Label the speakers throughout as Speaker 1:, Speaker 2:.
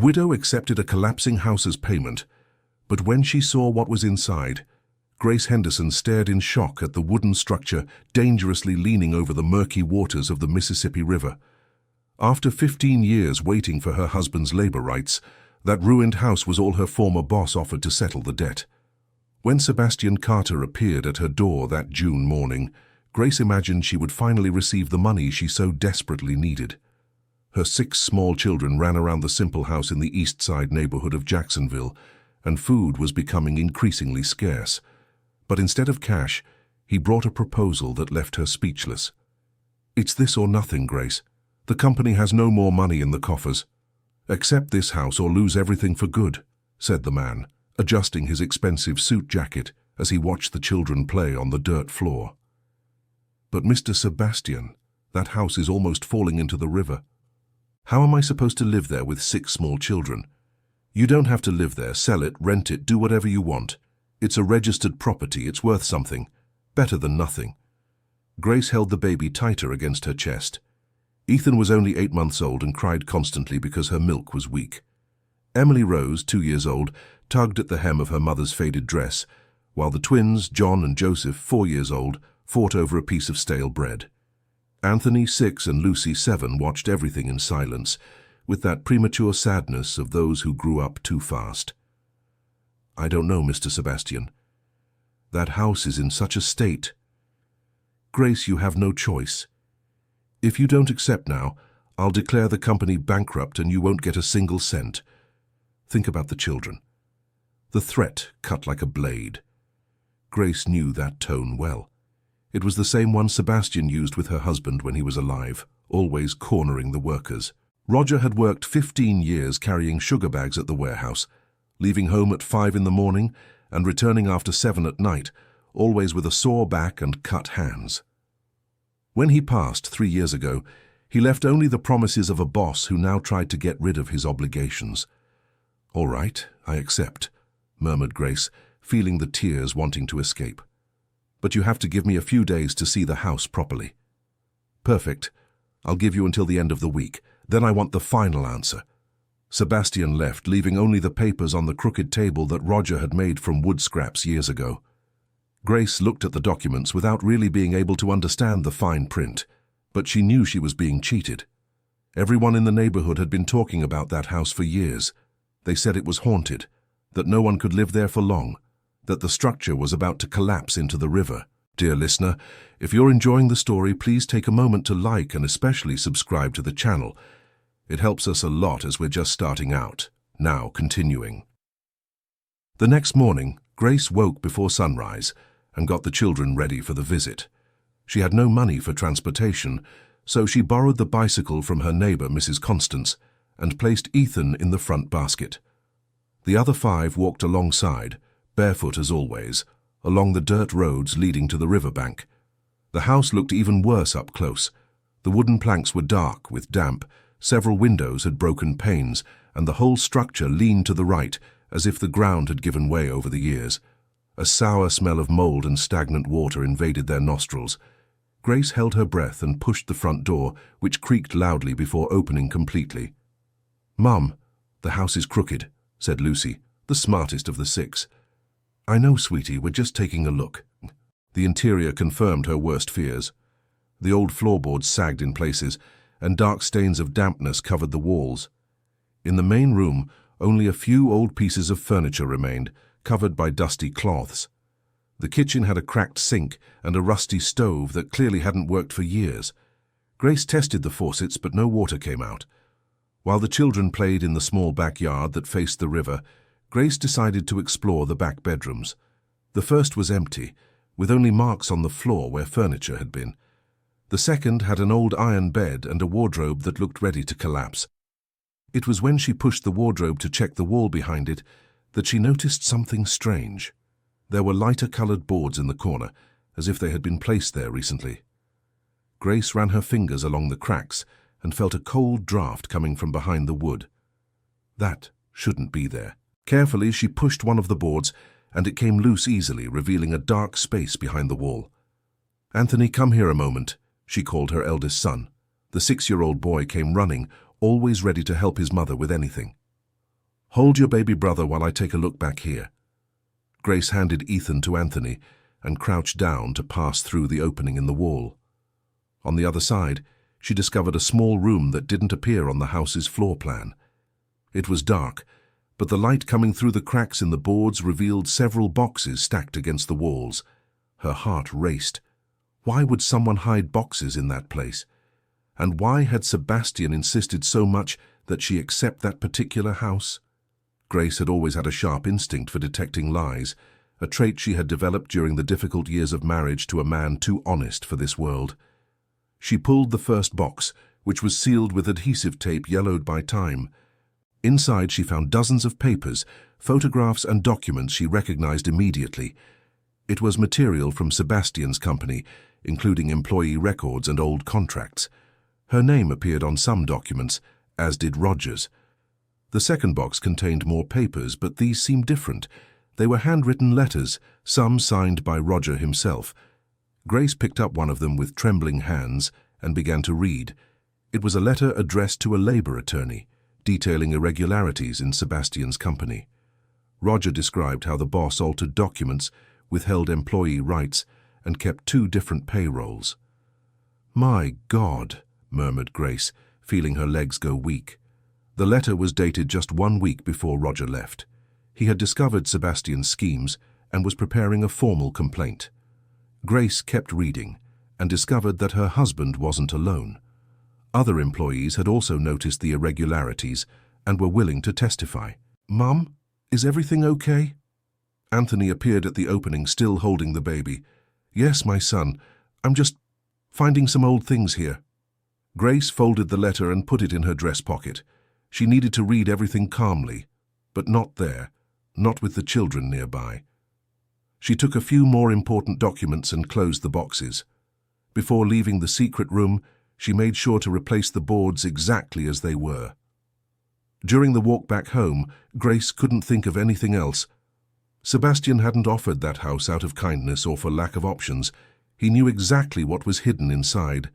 Speaker 1: widow accepted a collapsing house as payment, but when she saw what was inside, Grace Henderson stared in shock at the wooden structure dangerously leaning over the murky waters of the Mississippi River. After 15 years waiting for her husband's labor rights, that ruined house was all her former boss offered to settle the debt. When Sebastian Carter appeared at her door that June morning, Grace imagined she would finally receive the money she so desperately needed. Her 6 small children ran around the simple house in the East Side neighborhood of Jacksonville, and food was becoming increasingly scarce. But instead of cash, he brought a proposal that left her speechless. "It's this or nothing, Grace. The company has no more money in the coffers. Accept this house or lose everything for good," said the man, adjusting his expensive suit jacket as he watched the children play on the dirt floor. "But Mr. Sebastian, that house is almost falling into the river. How am I supposed to live there with 6 small children?" "You don't have to live there. Sell it, rent it, do whatever you want. It's a registered property. It's worth something. Better than nothing." Grace held the baby tighter against her chest. Ethan was only 8 months old and cried constantly because her milk was weak. Emily Rose, 2 years old, tugged at the hem of her mother's faded dress, while the twins, John and Joseph, 4 years old, fought over a piece of stale bread. Anthony, 6, and Lucy, 7, watched everything in silence, with that premature sadness of those who grew up too fast. "I don't know, Mr. Sebastian. That house is in such a state." "Grace, you have no choice. If you don't accept now, I'll declare the company bankrupt and you won't get a single cent. Think about the children." The threat cut like a blade. Grace knew that tone well. It was the same one Sebastian used with her husband when he was alive, always cornering the workers. Roger had worked 15 years carrying sugar bags at the warehouse, leaving home at 5 in the morning and returning after 7 at night, always with a sore back and cut hands. When he passed 3 years ago, he left only the promises of a boss who now tried to get rid of his obligations. "All right, I accept," murmured Grace, feeling the tears wanting to escape. "But you have to give me a few days to see the house properly." "Perfect. I'll give you until the end of the week. Then I want the final answer." Sebastian left, leaving only the papers on the crooked table that Roger had made from wood scraps years ago. Grace looked at the documents without really being able to understand the fine print, but she knew she was being cheated. Everyone in the neighborhood had been talking about that house for years. They said it was haunted, that no one could live there for long, that the structure was about to collapse into the river. Dear listener, if you're enjoying the story, please take a moment to like and especially subscribe to the channel. It helps us a lot as we're just starting out. Now, continuing. The next morning, Grace woke before sunrise and got the children ready for the visit. She had no money for transportation, so she borrowed the bicycle from her neighbor, Mrs. Constance, and placed Ethan in the front basket. The other 5 walked alongside, barefoot as always, along the dirt roads leading to the riverbank. The house looked even worse up close. The wooden planks were dark with damp, several windows had broken panes, and the whole structure leaned to the right, as if the ground had given way over the years. A sour smell of mold and stagnant water invaded their nostrils. Grace held her breath and pushed the front door, which creaked loudly before opening completely. "Mum, the house is crooked," said Lucy, the smartest of the 6. "I know, sweetie, we're just taking a look." The interior confirmed her worst fears. The old floorboards sagged in places, and dark stains of dampness covered the walls. In the main room, only a few old pieces of furniture remained, covered by dusty cloths. The kitchen had a cracked sink and a rusty stove that clearly hadn't worked for years. Grace tested the faucets, but no water came out. While the children played in the small backyard that faced the river, Grace decided to explore the back bedrooms. The first was empty, with only marks on the floor where furniture had been. The second had an old iron bed and a wardrobe that looked ready to collapse. It was when she pushed the wardrobe to check the wall behind it that she noticed something strange. There were lighter-colored boards in the corner, as if they had been placed there recently. Grace ran her fingers along the cracks and felt a cold draft coming from behind the wood. That shouldn't be there. Carefully, she pushed one of the boards, and it came loose easily, revealing a dark space behind the wall. "Anthony, come here a moment," she called her eldest son. The 6-year-old boy came running, always ready to help his mother with anything. Hold your baby brother while I take a look back here. Grace handed Ethan to Anthony and crouched down to pass through the opening in the wall. On the other side, she discovered a small room that didn't appear on the house's floor plan. It was dark, but the light coming through the cracks in the boards revealed several boxes stacked against the walls. Her heart raced. Why would someone hide boxes in that place? And why had Sebastian insisted so much that she accept that particular house? Grace had always had a sharp instinct for detecting lies, a trait she had developed during the difficult years of marriage to a man too honest for this world. She pulled the first box, which was sealed with adhesive tape yellowed by time. Inside she found dozens of papers, photographs and documents she recognized immediately. It was material from Sebastian's company, including employee records and old contracts. Her name appeared on some documents, as did Roger's. The second box contained more papers, but these seemed different. They were handwritten letters, some signed by Roger himself. Grace picked up one of them with trembling hands and began to read. It was a letter addressed to a labor attorney, detailing irregularities in Sebastian's company. Roger described how the boss altered documents, withheld employee rights, and kept 2 different payrolls. "My God," murmured Grace, feeling her legs go weak. The letter was dated just 1 week before Roger left. He had discovered Sebastian's schemes and was preparing a formal complaint. Grace kept reading and discovered that her husband wasn't alone. Other employees had also noticed the irregularities and were willing to testify. "Mum, is everything okay?" Anthony appeared at the opening, still holding the baby. "Yes, my son. I'm just finding some old things here." Grace folded the letter and put it in her dress pocket. She needed to read everything calmly, but not there, not with the children nearby. She took a few more important documents and closed the boxes. Before leaving the secret room, she made sure to replace the boards exactly as they were. During the walk back home, Grace couldn't think of anything else. Sebastian hadn't offered that house out of kindness or for lack of options. He knew exactly what was hidden inside.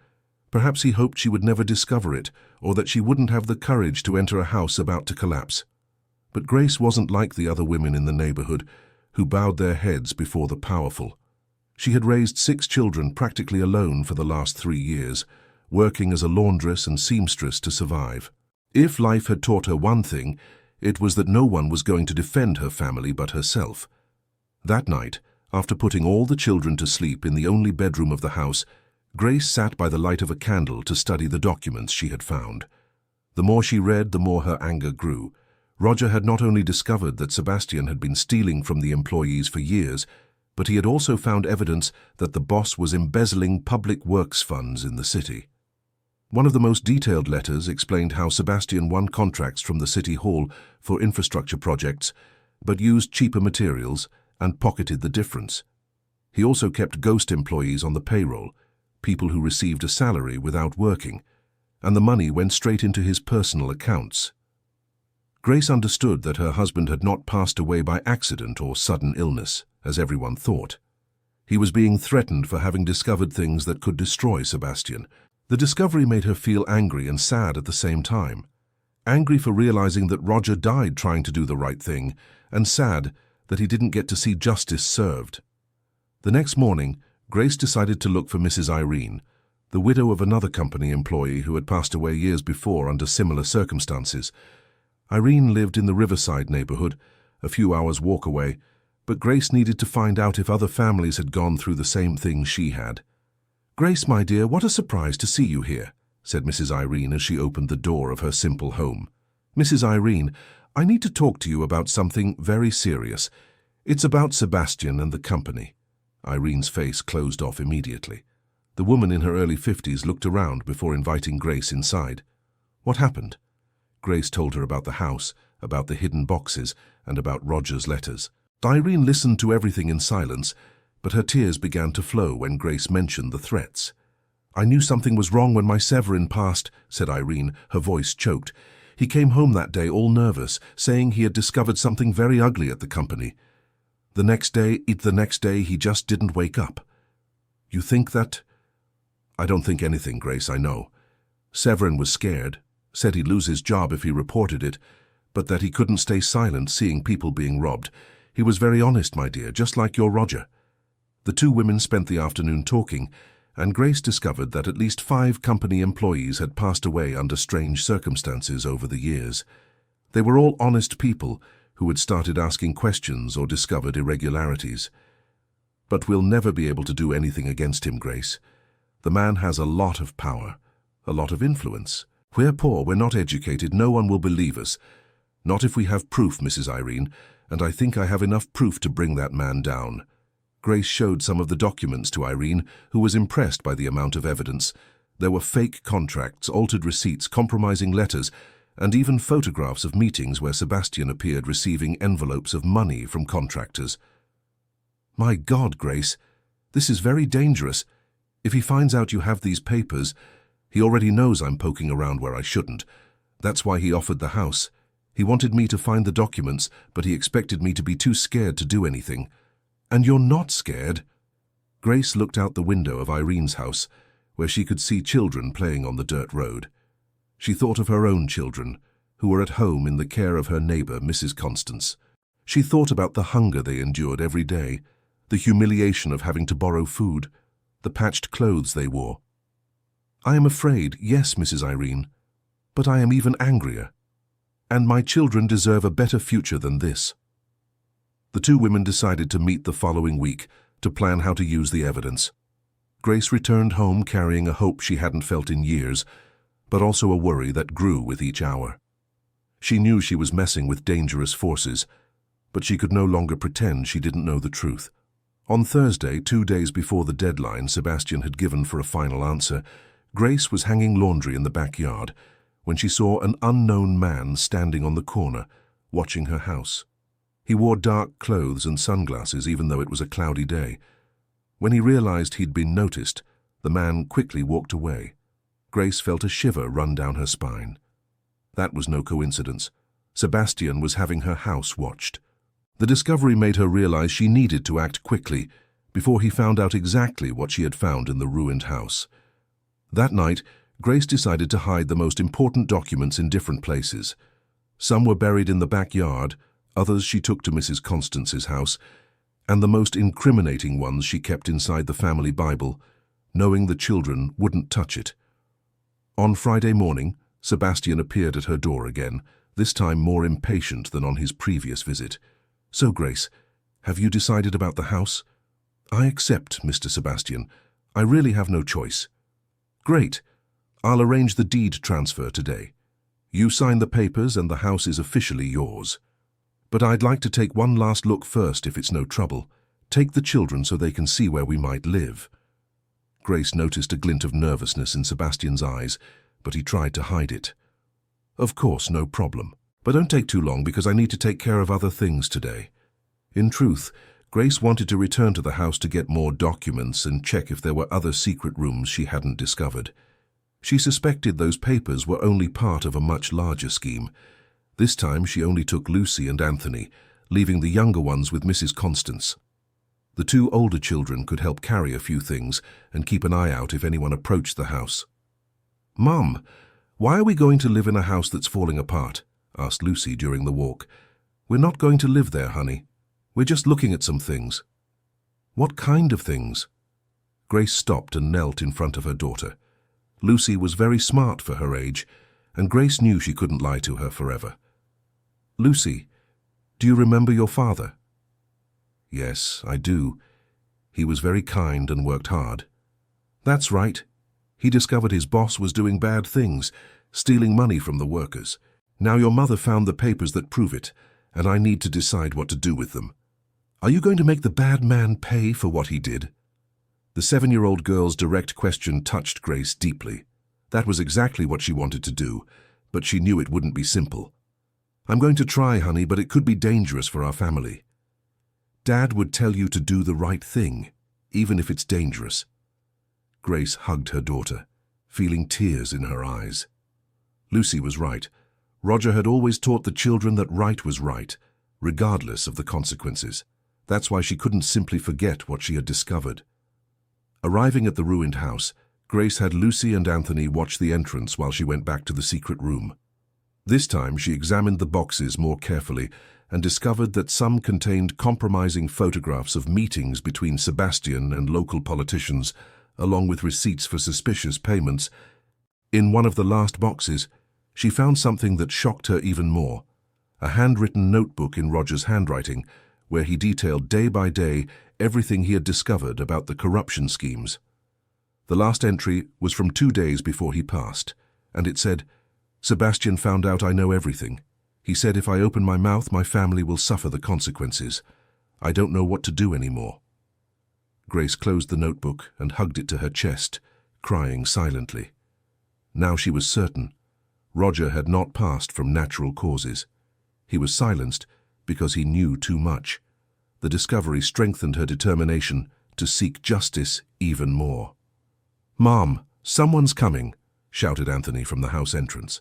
Speaker 1: Perhaps he hoped she would never discover it, or that she wouldn't have the courage to enter a house about to collapse. But Grace wasn't like the other women in the neighborhood, who bowed their heads before the powerful. She had raised 6 children practically alone for the last 3 years, working as a laundress and seamstress to survive. If life had taught her one thing, it was that no one was going to defend her family but herself. That night, after putting all the children to sleep in the only bedroom of the house, Grace sat by the light of a candle to study the documents she had found. The more she read, the more her anger grew. Roger had not only discovered that Sebastian had been stealing from the employees for years, but he had also found evidence that the boss was embezzling public works funds in the city. One of the most detailed letters explained how Sebastian won contracts from the city hall for infrastructure projects, but used cheaper materials and pocketed the difference. He also kept ghost employees on the payroll, people who received a salary without working, and the money went straight into his personal accounts. Grace understood that her husband had not passed away by accident or sudden illness, as everyone thought. He was being threatened for having discovered things that could destroy Sebastian. The discovery made her feel angry and sad at the same time. Angry for realizing that Roger died trying to do the right thing, and sad that he didn't get to see justice served. The next morning, Grace decided to look for Mrs. Irene, the widow of another company employee who had passed away years before under similar circumstances. Irene lived in the Riverside neighborhood, a few hours' walk away, but Grace needed to find out if other families had gone through the same thing she had. "Grace, my dear, what a surprise to see you here," said Mrs. Irene as she opened the door of her simple home. "Mrs. Irene, I need to talk to you about something very serious. It's about Sebastian and the company." Irene's face closed off immediately. The woman in her early 50s looked around before inviting Grace inside. "What happened?" Grace told her about the house, about the hidden boxes, and about Roger's letters. Irene listened to everything in silence, but her tears began to flow when Grace mentioned the threats. "I knew something was wrong when my Severin passed," said Irene, her voice choked. "He came home that day all nervous, saying he had discovered something very ugly at the company. The next day, he just didn't wake up." "You think that?" "I don't think anything, Grace, I know. Severin was scared, said he'd lose his job if he reported it, but that he couldn't stay silent seeing people being robbed. He was very honest, my dear, just like your Roger. The two women spent the afternoon talking, and Grace discovered that at least 5 company employees had passed away under strange circumstances over the years. They were all honest people who had started asking questions or discovered irregularities. But we'll never be able to do anything against him, Grace. The man has a lot of power, a lot of influence. We're poor, we're not educated, no one will believe us. Not if we have proof, Mrs. Irene, and I think I have enough proof to bring that man down. Grace showed some of the documents to Irene, who was impressed by the amount of evidence. There were fake contracts, altered receipts, compromising letters, and even photographs of meetings where Sebastian appeared receiving envelopes of money from contractors. My God, Grace, this is very dangerous. If he finds out you have these papers, he already knows I'm poking around where I shouldn't. That's why he offered the house. He wanted me to find the documents, but he expected me to be too scared to do anything. And you're not scared? Grace looked out the window of Irene's house, where she could see children playing on the dirt road. She thought of her own children, who were at home in the care of her neighbor, Mrs. Constance. She thought about the hunger they endured every day, the humiliation of having to borrow food, the patched clothes they wore. I am afraid, yes, Mrs. Irene, but I am even angrier. And my children deserve a better future than this. The two women decided to meet the following week to plan how to use the evidence. Grace returned home carrying a hope she hadn't felt in years, but also a worry that grew with each hour. She knew she was messing with dangerous forces, but she could no longer pretend she didn't know the truth. On Thursday, 2 days before the deadline Sebastian had given for a final answer, Grace was hanging laundry in the backyard when she saw an unknown man standing on the corner, watching her house. He wore dark clothes and sunglasses even though it was a cloudy day. When he realized he'd been noticed, the man quickly walked away. Grace felt a shiver run down her spine. That was no coincidence. Sebastian was having her house watched. The discovery made her realize she needed to act quickly before he found out exactly what she had found in the ruined house. That night, Grace decided to hide the most important documents in different places. Some were buried in the backyard, others she took to Mrs. Constance's house, and the most incriminating ones she kept inside the family Bible, knowing the children wouldn't touch it. On Friday morning, Sebastian appeared at her door again, this time more impatient than on his previous visit. So, Grace, have you decided about the house? I accept, Mr. Sebastian. I really have no choice. Great. I'll arrange the deed transfer today. You sign the papers and the house is officially yours. But I'd like to take one last look first if it's no trouble. Take the children so they can see where we might live. Grace noticed a glint of nervousness in Sebastian's eyes, but he tried to hide it. Of course, no problem. But don't take too long because I need to take care of other things today. In truth, Grace wanted to return to the house to get more documents and check if there were other secret rooms she hadn't discovered. She suspected those papers were only part of a much larger scheme. This time she only took Lucy and Anthony, leaving the younger ones with Mrs. Constance. The 2 older children could help carry a few things and keep an eye out if anyone approached the house. Mum, why are we going to live in a house that's falling apart? Asked Lucy during the walk. We're not going to live there, honey. We're just looking at some things. What kind of things? Grace stopped and knelt in front of her daughter. Lucy was very smart for her age, and Grace knew she couldn't lie to her forever. Lucy, do you remember your father? Yes, I do. He was very kind and worked hard. That's right. He discovered his boss was doing bad things, stealing money from the workers. Now your mother found the papers that prove it, and I need to decide what to do with them. Are you going to make the bad man pay for what he did? The 7-year-old girl's direct question touched Grace deeply. That was exactly what she wanted to do, but she knew it wouldn't be simple. I'm going to try, honey, but it could be dangerous for our family. Dad would tell you to do the right thing, even if it's dangerous. Grace hugged her daughter, feeling tears in her eyes. Lucy was right. Roger had always taught the children that right was right, regardless of the consequences. That's why she couldn't simply forget what she had discovered. Arriving at the ruined house, Grace had Lucy and Anthony watch the entrance while she went back to the secret room. This time she examined the boxes more carefully and discovered that some contained compromising photographs of meetings between Sebastian and local politicians, along with receipts for suspicious payments. In one of the last boxes, she found something that shocked her even more: a handwritten notebook in Roger's handwriting, where he detailed day by day everything he had discovered about the corruption schemes. The last entry was from 2 days before he passed, and it said, "Sebastian found out I know everything. He said if I open my mouth, my family will suffer the consequences. I don't know what to do anymore." Grace closed the notebook and hugged it to her chest, crying silently. Now she was certain. Roger had not passed from natural causes. He was silenced because he knew too much. The discovery strengthened her determination to seek justice even more. "Mom, someone's coming," shouted Anthony from the house entrance.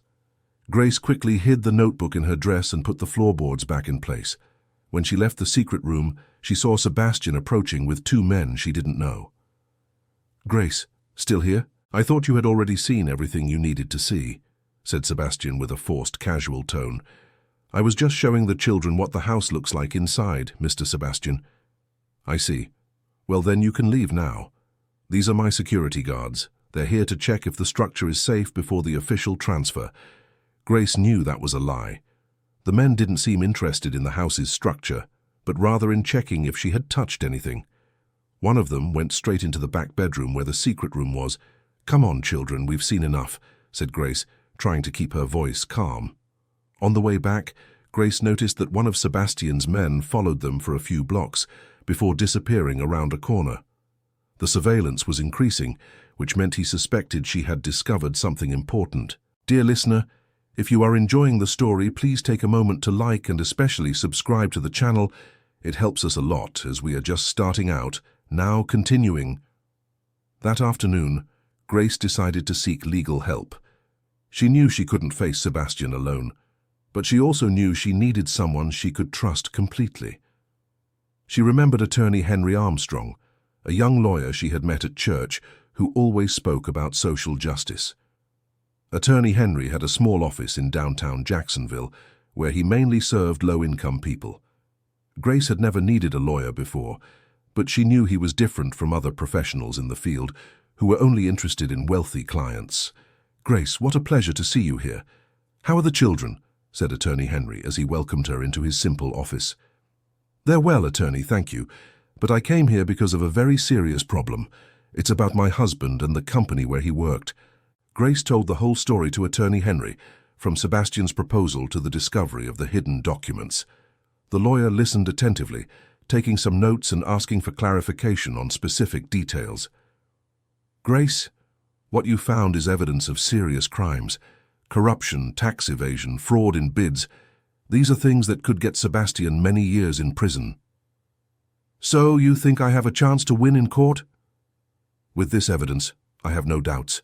Speaker 1: Grace quickly hid the notebook in her dress and put the floorboards back in place. When she left the secret room, she saw Sebastian approaching with 2 men she didn't know. "Grace, still here? I thought you had already seen everything you needed to see," said Sebastian with a forced, casual tone. "I was just showing the children what the house looks like inside, Mr. Sebastian." "I see. Well, then you can leave now. These are my security guards. They're here to check if the structure is safe before the official transfer." Grace knew that was a lie. The men didn't seem interested in the house's structure, but rather in checking if she had touched anything. One of them went straight into the back bedroom where the secret room was. "Come on, children, we've seen enough," said Grace, trying to keep her voice calm. On the way back, Grace noticed that one of Sebastian's men followed them for a few blocks before disappearing around a corner. The surveillance was increasing, which meant he suspected she had discovered something important. Dear listener, if you are enjoying the story, please take a moment to like and especially subscribe to the channel. It helps us a lot as we are just starting out, now continuing. That afternoon, Grace decided to seek legal help. She knew she couldn't face Sebastian alone, but she also knew she needed someone she could trust completely. She remembered attorney Henry Armstrong, a young lawyer she had met at church who always spoke about social justice. Attorney Henry had a small office in downtown Jacksonville, where he mainly served low-income people. Grace had never needed a lawyer before, but she knew he was different from other professionals in the field who were only interested in wealthy clients. "Grace, what a pleasure to see you here. How are the children?" said Attorney Henry as he welcomed her into his simple office. "They're well, Attorney, thank you, but I came here because of a very serious problem. It's about my husband and the company where he worked." Grace told the whole story to Attorney Henry, from Sebastian's proposal to the discovery of the hidden documents. The lawyer listened attentively, taking some notes and asking for clarification on specific details. "Grace, what you found is evidence of serious crimes: corruption, tax evasion, fraud in bids. These are things that could get Sebastian many years in prison." "So you think I have a chance to win in court?" "With this evidence, I have no doubts.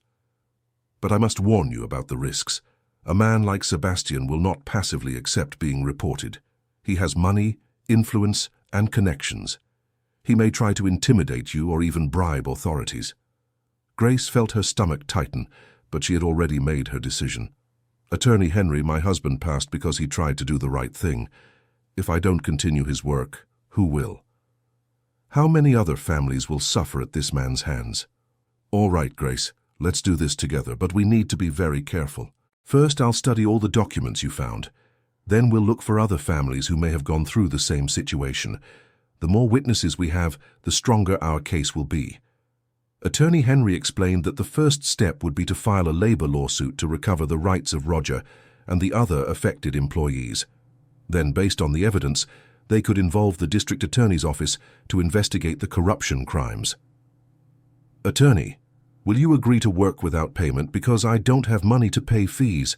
Speaker 1: But I must warn you about the risks. A man like Sebastian will not passively accept being reported. He has money, influence, and connections. He may try to intimidate you or even bribe authorities." Grace felt her stomach tighten, but she had already made her decision. "Attorney Henry, my husband, passed because he tried to do the right thing. If I don't continue his work, who will? How many other families will suffer at this man's hands?" "All right, Grace. Let's do this together, but we need to be very careful. First, I'll study all the documents you found. Then we'll look for other families who may have gone through the same situation. The more witnesses we have, the stronger our case will be." Attorney Henry explained that the first step would be to file a labor lawsuit to recover the rights of Roger and the other affected employees. Then, based on the evidence, they could involve the district attorney's office to investigate the corruption crimes. "Attorney, will you agree to work without payment because I don't have money to pay fees?"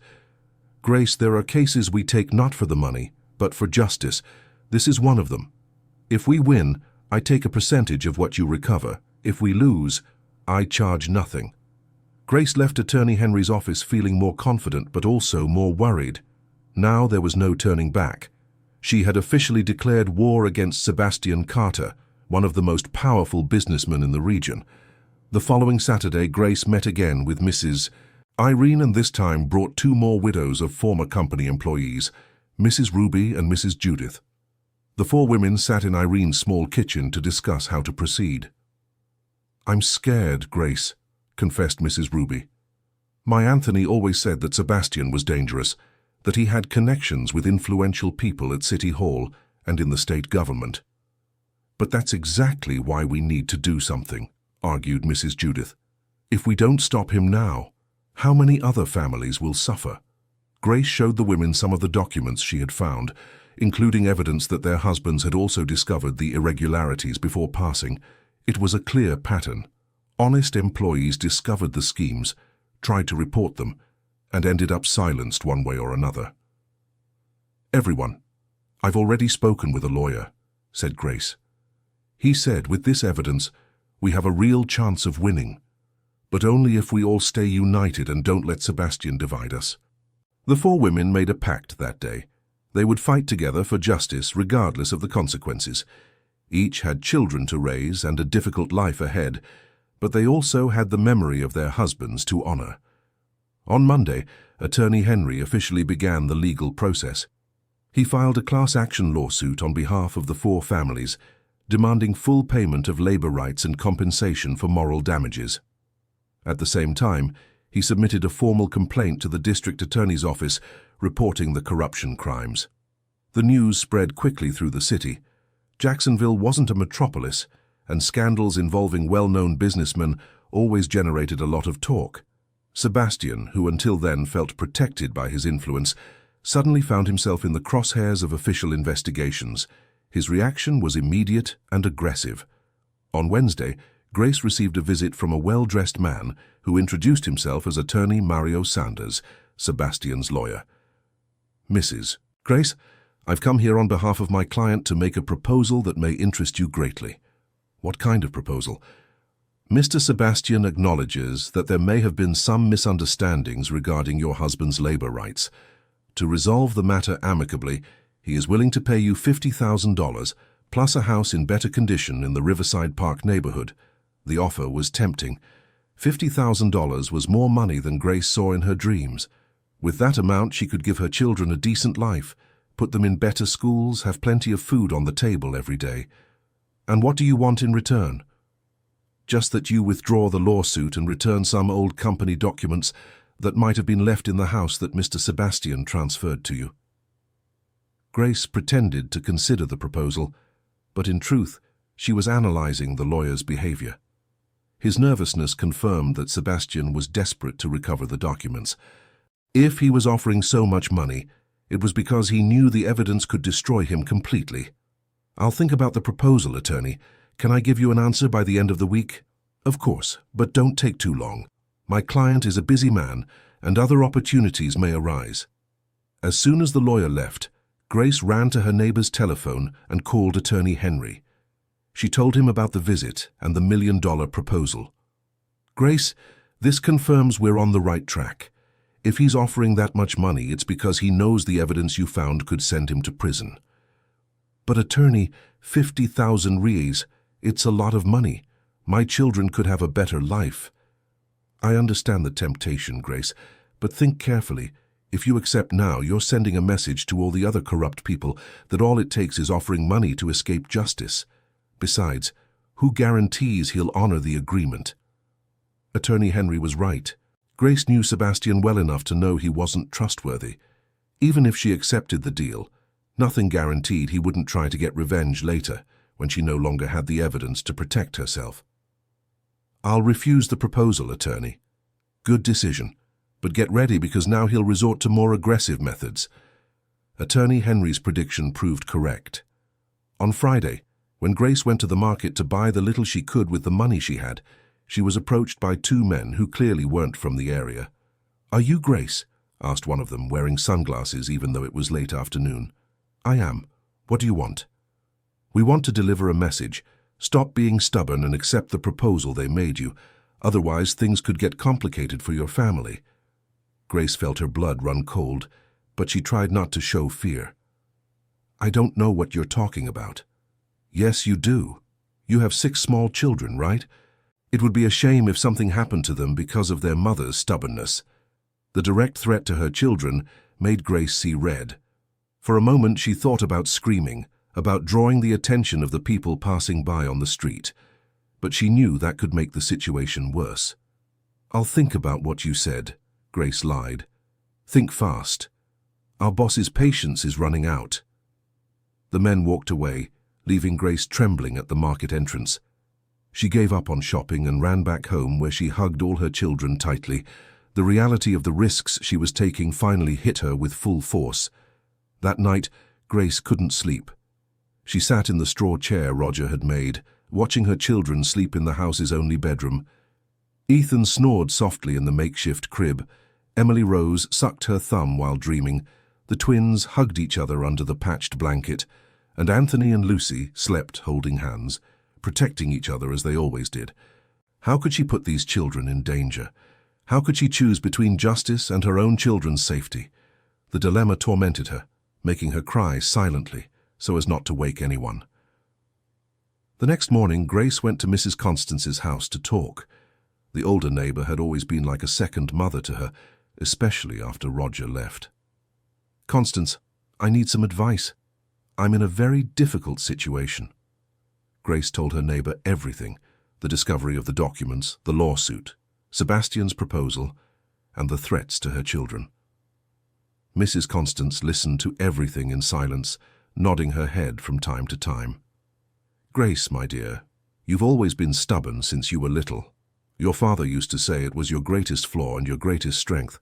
Speaker 1: "Grace, there are cases we take not for the money, but for justice. This is one of them. If we win, I take a percentage of what you recover. If we lose, I charge nothing." Grace left Attorney Henry's office feeling more confident but also more worried. Now there was no turning back. She had officially declared war against Sebastian Carter, one of the most powerful businessmen in the region. The following Saturday, Grace met again with Mrs. Irene and this time brought two more widows of former company employees, Mrs. Ruby and Mrs. Judith. The four women sat in Irene's small kitchen to discuss how to proceed. "I'm scared, Grace," confessed Mrs. Ruby. "My Anthony always said that Sebastian was dangerous, that he had connections with influential people at City Hall and in the state government." "But that's exactly why we need to do something," argued Mrs. Judith. "If we don't stop him now, how many other families will suffer?" Grace showed the women some of the documents she had found, including evidence that their husbands had also discovered the irregularities before passing. It was a clear pattern. Honest employees discovered the schemes, tried to report them, and ended up silenced one way or another. "Everyone, I've already spoken with a lawyer," said Grace. "He said with this evidence, we have a real chance of winning, but only if we all stay united and don't let Sebastian divide us." The four women made a pact that day. They would fight together for justice regardless of the consequences. Each had children to raise and a difficult life ahead, but they also had the memory of their husbands to honor. On Monday, Attorney Henry officially began the legal process. He filed a class action lawsuit on behalf of the four families, demanding full payment of labor rights and compensation for moral damages. At the same time, he submitted a formal complaint to the district attorney's office reporting the corruption crimes. The news spread quickly through the city. Jacksonville wasn't a metropolis, and scandals involving well-known businessmen always generated a lot of talk. Sebastian, who until then felt protected by his influence, suddenly found himself in the crosshairs of official investigations. His reaction was immediate and aggressive. On Wednesday, Grace received a visit from a well-dressed man who introduced himself as Attorney Mario Sanders, Sebastian's lawyer. "Mrs. Grace, I've come here on behalf of my client to make a proposal that may interest you greatly." "What kind of proposal?" "Mr. Sebastian acknowledges that there may have been some misunderstandings regarding your husband's labor rights. To resolve the matter amicably, he is willing to pay you $50,000 plus a house in better condition in the Riverside Park neighborhood." The offer was tempting. $50,000 was more money than Grace saw in her dreams. With that amount, she could give her children a decent life, put them in better schools, have plenty of food on the table every day. "And what do you want in return?" "Just that you withdraw the lawsuit and return some old company documents that might have been left in the house that Mr. Sebastian transferred to you." Grace pretended to consider the proposal, but in truth, she was analyzing the lawyer's behavior. His nervousness confirmed that Sebastian was desperate to recover the documents. If he was offering so much money, it was because he knew the evidence could destroy him completely. "I'll think about the proposal, attorney. Can I give you an answer by the end of the week?" "Of course, but don't take too long. My client is a busy man, and other opportunities may arise." As soon as the lawyer left, Grace ran to her neighbor's telephone and called Attorney Henry. She told him about the visit and the $1 million proposal. "Grace, this confirms we're on the right track. If he's offering that much money, it's because he knows the evidence you found could send him to prison." "But attorney, 50,000 reais, it's a lot of money. My children could have a better life." "I understand the temptation, Grace, but think carefully. If you accept now, you're sending a message to all the other corrupt people that all it takes is offering money to escape justice. Besides, who guarantees he'll honor the agreement?" Attorney Henry was right. Grace knew Sebastian well enough to know he wasn't trustworthy. Even if she accepted the deal, nothing guaranteed he wouldn't try to get revenge later, when she no longer had the evidence to protect herself. "I'll refuse the proposal, attorney." "Good decision. But get ready because now he'll resort to more aggressive methods." Attorney Henry's prediction proved correct. On Friday, when Grace went to the market to buy the little she could with the money she had, she was approached by two men who clearly weren't from the area. "Are you Grace?" asked one of them, wearing sunglasses even though it was late afternoon. "I am. What do you want?" "We want to deliver a message. Stop being stubborn and accept the proposal they made you. Otherwise, things could get complicated for your family." Grace felt her blood run cold, but she tried not to show fear. "I don't know what you're talking about." "Yes, you do. You have 6 small children, right? It would be a shame if something happened to them because of their mother's stubbornness." The direct threat to her children made Grace see red. For a moment she thought about screaming, about drawing the attention of the people passing by on the street. But she knew that could make the situation worse. "I'll think about what you said," Grace lied. "Think fast. Our boss's patience is running out." The men walked away, leaving Grace trembling at the market entrance. She gave up on shopping and ran back home, where she hugged all her children tightly. The reality of the risks she was taking finally hit her with full force. That night, Grace couldn't sleep. She sat in the straw chair Roger had made, watching her children sleep in the house's only bedroom. Ethan snored softly in the makeshift crib. Emily Rose sucked her thumb while dreaming. The twins hugged each other under the patched blanket, and Anthony and Lucy slept holding hands, protecting each other as they always did. How could she put these children in danger? How could she choose between justice and her own children's safety? The dilemma tormented her, making her cry silently, so as not to wake anyone. The next morning, Grace went to Mrs. Constance's house to talk. The older neighbor had always been like a second mother to her, especially after Roger left. "Constance, I need some advice. I'm in a very difficult situation." Grace told her neighbor everything: the discovery of the documents, the lawsuit, Sebastian's proposal, and the threats to her children. Mrs. Constance listened to everything in silence, nodding her head from time to time. "Grace, my dear, you've always been stubborn since you were little. Your father used to say it was your greatest flaw and your greatest strength.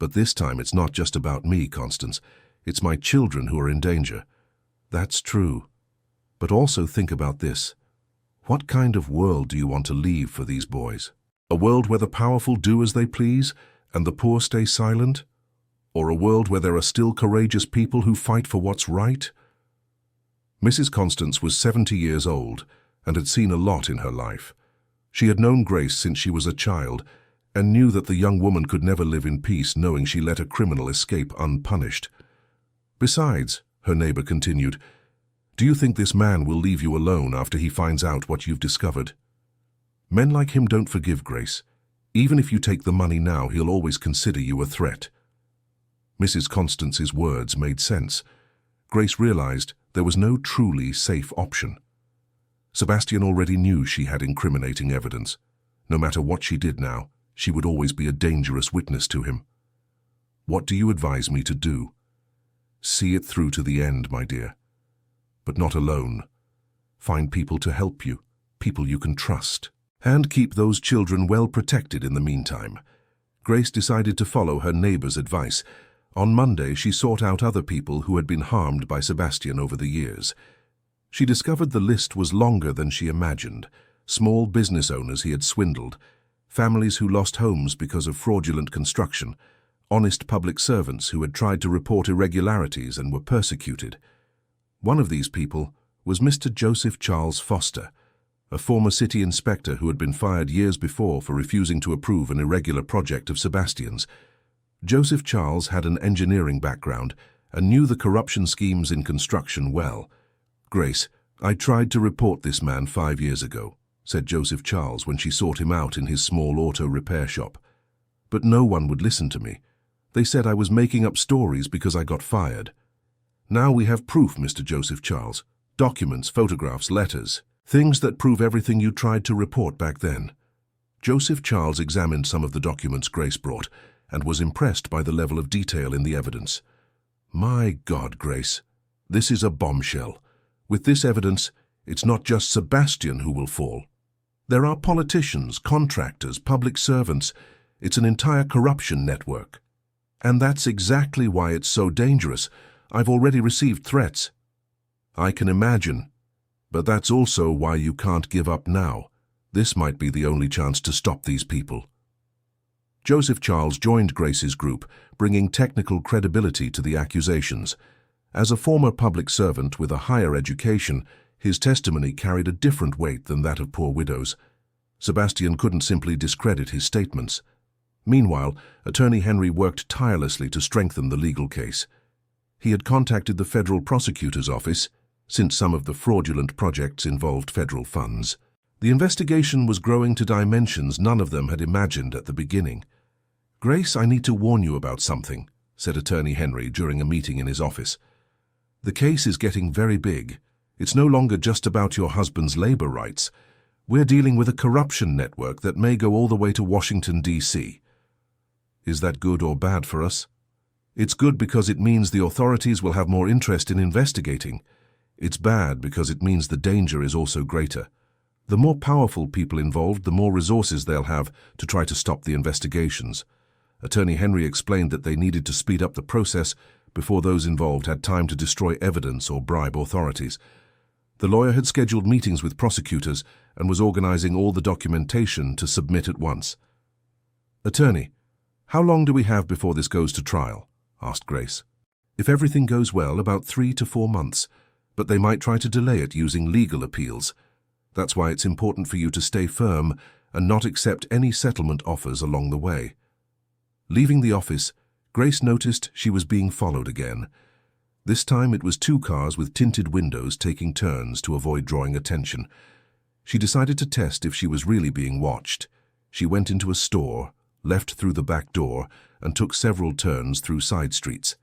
Speaker 1: But this time it's not just about me, Constance. It's my children who are in danger." "That's true. But also think about this. What kind of world do you want to leave for these boys? A world where the powerful do as they please and the poor stay silent? Or a world where there are still courageous people who fight for what's right?" Mrs. Constance was 70 years old and had seen a lot in her life. She had known Grace since she was a child and knew that the young woman could never live in peace knowing she let a criminal escape unpunished. "Besides," her neighbor continued, "do you think this man will leave you alone after he finds out what you've discovered? Men like him don't forgive, Grace. Even if you take the money now, he'll always consider you a threat." Mrs. Constance's words made sense. Grace realized there was no truly safe option. Sebastian already knew she had incriminating evidence. No matter what she did now, she would always be a dangerous witness to him. "What do you advise me to do?" "See it through to the end, my dear. But not alone. Find people to help you, people you can trust. And keep those children well protected in the meantime." Grace decided to follow her neighbor's advice. On Monday, she sought out other people who had been harmed by Sebastian over the years. She discovered the list was longer than she imagined. Small business owners he had swindled, families who lost homes because of fraudulent construction, honest public servants who had tried to report irregularities and were persecuted. One of these people was Mr. Joseph Charles Foster, a former city inspector who had been fired years before for refusing to approve an irregular project of Sebastian's. Joseph Charles had an engineering background and knew the corruption schemes in construction well. "Grace, I tried to report this man 5 years ago," said Joseph Charles when she sought him out in his small auto repair shop. "But no one would listen to me. They said I was making up stories because I got fired. Now we have proof, Mr. Joseph Charles. Documents, photographs, letters. Things that prove everything you tried to report back then." Joseph Charles examined some of the documents Grace brought and was impressed by the level of detail in the evidence. "My God, Grace, this is a bombshell. With this evidence, it's not just Sebastian who will fall. There are politicians, contractors, public servants. It's an entire corruption network. And that's exactly why it's so dangerous. I've already received threats." "I can imagine. But that's also why you can't give up now. This might be the only chance to stop these people." Joseph Charles joined Grace's group, bringing technical credibility to the accusations. As a former public servant with a higher education, his testimony carried a different weight than that of poor widows. Sebastian couldn't simply discredit his statements. Meanwhile, Attorney Henry worked tirelessly to strengthen the legal case. He had contacted the federal prosecutor's office, since some of the fraudulent projects involved federal funds. The investigation was growing to dimensions none of them had imagined at the beginning. "Grace, I need to warn you about something," said Attorney Henry during a meeting in his office. "The case is getting very big. It's no longer just about your husband's labor rights. We're dealing with a corruption network that may go all the way to Washington, D.C. Is that good or bad for us? It's good because it means the authorities will have more interest in investigating. It's bad because it means the danger is also greater. The more powerful people involved, the more resources they'll have to try to stop the investigations." Attorney Henry explained that they needed to speed up the process before those involved had time to destroy evidence or bribe authorities. The lawyer had scheduled meetings with prosecutors and was organizing all the documentation to submit at once. "Attorney, how long do we have before this goes to trial?" asked Grace. "If everything goes well, about 3 to 4 months, but they might try to delay it using legal appeals. That's why it's important for you to stay firm and not accept any settlement offers along the way." Leaving the office, Grace noticed she was being followed again. This time it was 2 cars with tinted windows taking turns to avoid drawing attention. She decided to test if she was really being watched. She went into a store, left through the back door, and took several turns through side streets.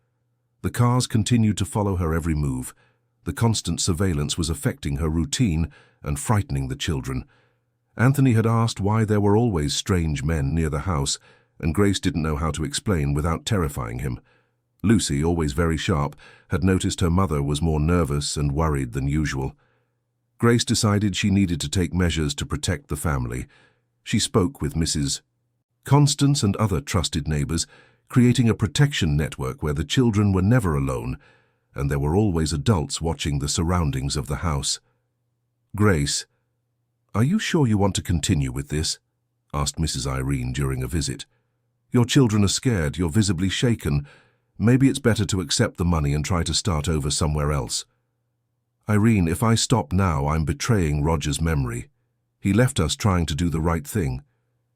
Speaker 1: The cars continued to follow her every move. The constant surveillance was affecting her routine and frightening the children. Anthony had asked why there were always strange men near the house, and Grace didn't know how to explain without terrifying him. Lucy, always very sharp, had noticed her mother was more nervous and worried than usual. Grace decided she needed to take measures to protect the family. She spoke with Mrs. Constance and other trusted neighbors, creating a protection network where the children were never alone, and there were always adults watching the surroundings of the house. "Grace, are you sure you want to continue with this?" asked Mrs. Irene during a visit. "Your children are scared, you're visibly shaken. Maybe it's better to accept the money and try to start over somewhere else." "Irene, if I stop now, I'm betraying Roger's memory. He left us trying to do the right thing.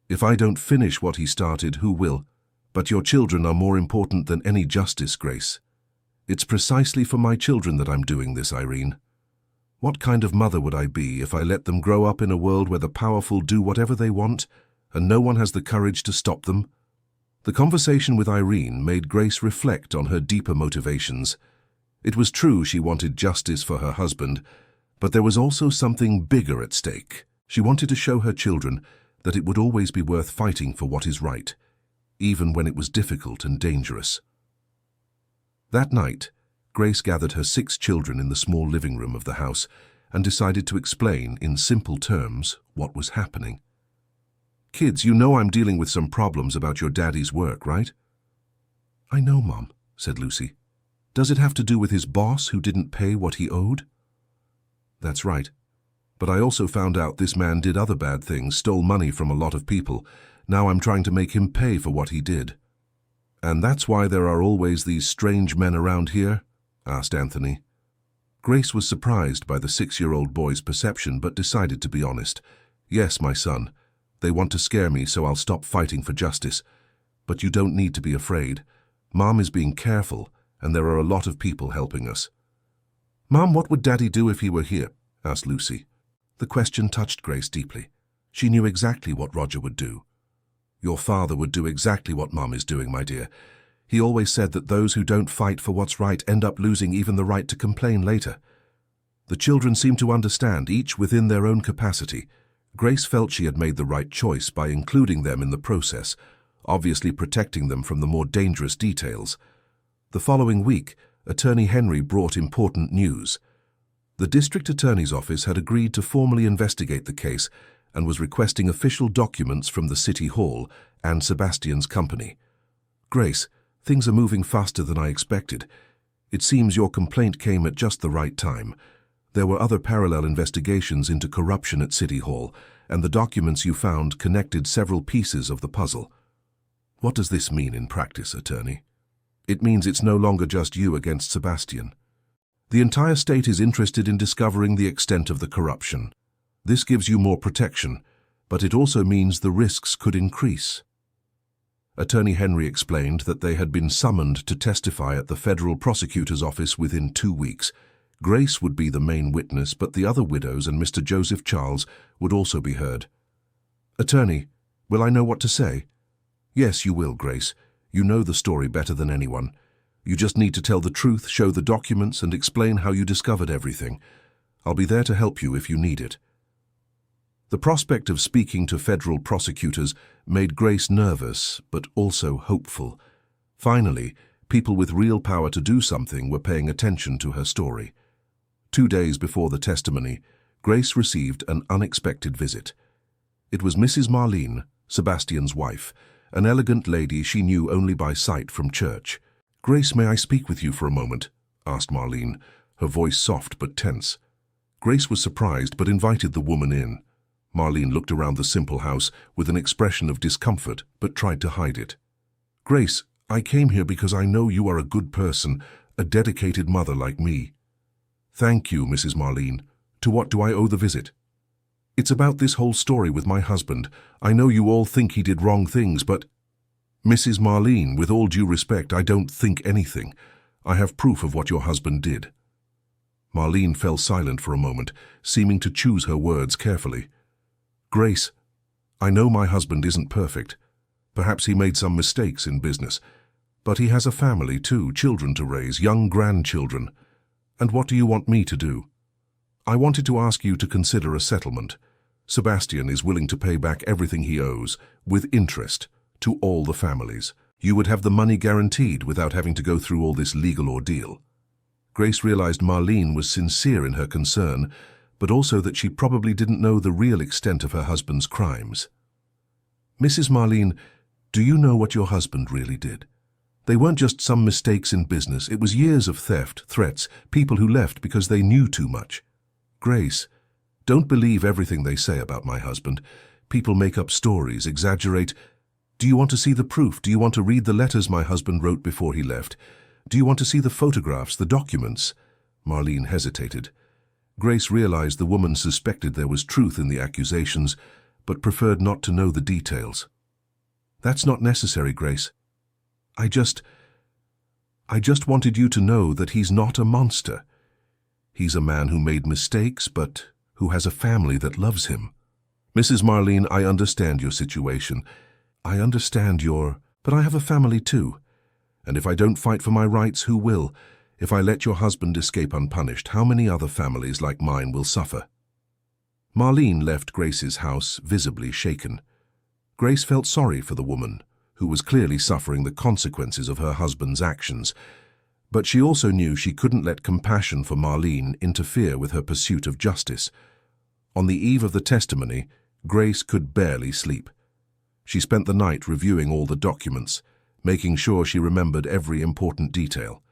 Speaker 1: If I don't finish what he started, who will? But your children are more important than any justice, Grace. It's precisely for my children that I'm doing this, Irene. What kind of mother would I be if I let them grow up in a world where the powerful do whatever they want and no one has the courage to stop them?" The conversation with Irene made Grace reflect on her deeper motivations. It was true she wanted justice for her husband, but there was also something bigger at stake. She wanted to show her children that it would always be worth fighting for what is right, even when it was difficult and dangerous. That night, Grace gathered her 6 children in the small living room of the house and decided to explain in simple terms what was happening. "Kids, you know I'm dealing with some problems about your daddy's work, right?" "I know, Mom," said Lucy. "Does it have to do with his boss who didn't pay what he owed?" "That's right. But I also found out this man did other bad things, stole money from a lot of people. Now I'm trying to make him pay for what he did." "And that's why there are always these strange men around here?" asked Anthony. Grace was surprised by the 6-year-old boy's perception but decided to be honest. "Yes, my son. They want to scare me, so I'll stop fighting for justice. But you don't need to be afraid. Mom is being careful, and there are a lot of people helping us." "Mom, what would Daddy do if he were here?" asked Lucy. The question touched Grace deeply. She knew exactly what Roger would do. "Your father would do exactly what Mom is doing, my dear. He always said that those who don't fight for what's right end up losing even the right to complain later." The children seemed to understand, each within their own capacity. Grace felt she had made the right choice by including them in the process, obviously protecting them from the more dangerous details. The following week, Attorney Henry brought important news. The district attorney's office had agreed to formally investigate the case and was requesting official documents from the City Hall and Sebastian's company. "Grace, things are moving faster than I expected. It seems your complaint came at just the right time. There were other parallel investigations into corruption at City Hall, and the documents you found connected several pieces of the puzzle." "What does this mean in practice, Attorney?" "It means it's no longer just you against Sebastian. The entire state is interested in discovering the extent of the corruption. This gives you more protection, but it also means the risks could increase." Attorney Henry explained that they had been summoned to testify at the federal prosecutor's office within 2 weeks. Grace would be the main witness, but the other widows and Mr. Joseph Charles would also be heard. "Attorney, will I know what to say?" Yes, you will, Grace. You know the story better than anyone. You just need to tell the truth, show the documents, and explain how you discovered everything. I'll be there to help you if you need it. The prospect of speaking to federal prosecutors made Grace nervous, but also hopeful. Finally, people with real power to do something were paying attention to her story. 2 days before the testimony, Grace received an unexpected visit. It was Mrs. Marlene, Sebastian's wife, an elegant lady she knew only by sight from church. "Grace, may I speak with you for a moment?" asked Marlene, her voice soft but tense. Grace was surprised but invited the woman in. Marlene looked around the simple house with an expression of discomfort but tried to hide it. "Grace, I came here because I know you are a good person, a dedicated mother like me." "Thank you, Mrs. Marlene. To what do I owe the visit?" "It's about this whole story with my husband. I know you all think he did wrong things, but—" "Mrs. Marlene, with all due respect, I don't think anything. I have proof of what your husband did." Marlene fell silent for a moment, seeming to choose her words carefully. "Grace, I know my husband isn't perfect. Perhaps he made some mistakes in business. But he has a family too, children to raise, young grandchildren. And what do you want me to do?" "I wanted to ask you to consider a settlement. Sebastian is willing to pay back everything he owes, with interest, to all the families. You would have the money guaranteed without having to go through all this legal ordeal." Grace realized Marlene was sincere in her concern, but also that she probably didn't know the real extent of her husband's crimes. "Mrs. Marlene, do you know what your husband really did? They weren't just some mistakes in business. It was years of theft, threats, people who left because they knew too much. Grace, don't believe everything they say about my husband. People make up stories, exaggerate. Do you want to see the proof? Do you want to read the letters my husband wrote before he left? Do you want to see the photographs, the documents?" Marlene hesitated. Grace realized the woman suspected there was truth in the accusations, but preferred not to know the details. "That's not necessary, Grace. I just wanted you to know that he's not a monster. He's a man who made mistakes, but who has a family that loves him. Mrs. Marlene, I understand your situation. But I have a family too. And if I don't fight for my rights, who will? If I let your husband escape unpunished, how many other families like mine will suffer?" Marlene left Grace's house visibly shaken. Grace felt sorry for the woman, who was clearly suffering the consequences of her husband's actions, but she also knew she couldn't let compassion for Marlene interfere with her pursuit of justice. On the eve of the testimony, Grace could barely sleep. She spent the night reviewing all the documents, making sure she remembered every important detail.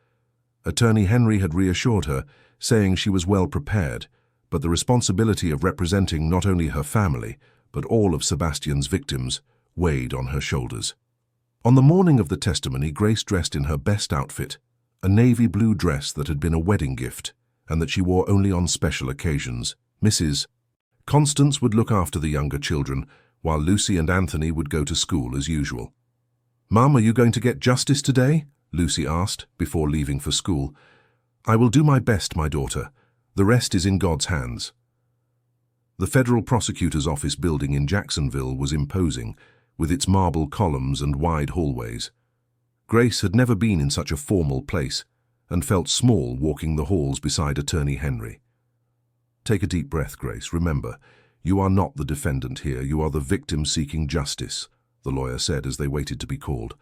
Speaker 1: Attorney Henry had reassured her, saying she was well prepared, but the responsibility of representing not only her family, but all of Sebastian's victims, weighed on her shoulders. On the morning of the testimony, Grace dressed in her best outfit, a navy blue dress that had been a wedding gift, and that she wore only on special occasions. Mrs. Constance would look after the younger children, while Lucy and Anthony would go to school as usual. "Mum, are you going to get justice today?" Lucy asked, before leaving for school. "I will do my best, my daughter. The rest is in God's hands." The federal prosecutor's office building in Jacksonville was imposing, with its marble columns and wide hallways. Grace had never been in such a formal place, and felt small walking the halls beside Attorney Henry. "Take a deep breath, Grace. Remember, you are not the defendant here. You are the victim seeking justice," the lawyer said as they waited to be called.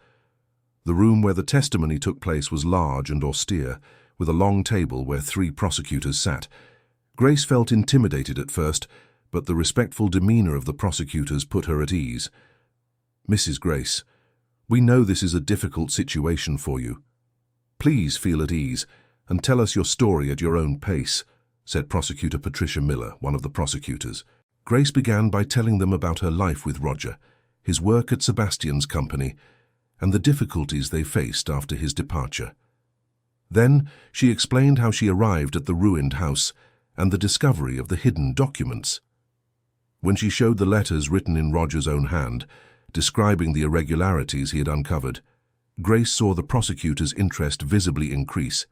Speaker 1: The room where the testimony took place was large and austere, with a long table where 3 prosecutors sat. Grace felt intimidated at first, but the respectful demeanor of the prosecutors put her at ease. "Mrs. Grace, we know this is a difficult situation for you. Please feel at ease and tell us your story at your own pace," said Prosecutor Patricia Miller, one of the prosecutors. Grace began by telling them about her life with Roger, his work at Sebastian's company, and the difficulties they faced after his departure. Then she explained how she arrived at the ruined house and the discovery of the hidden documents. When she showed the letters written in Roger's own hand, describing the irregularities he had uncovered, Grace saw the prosecutor's interest visibly increase.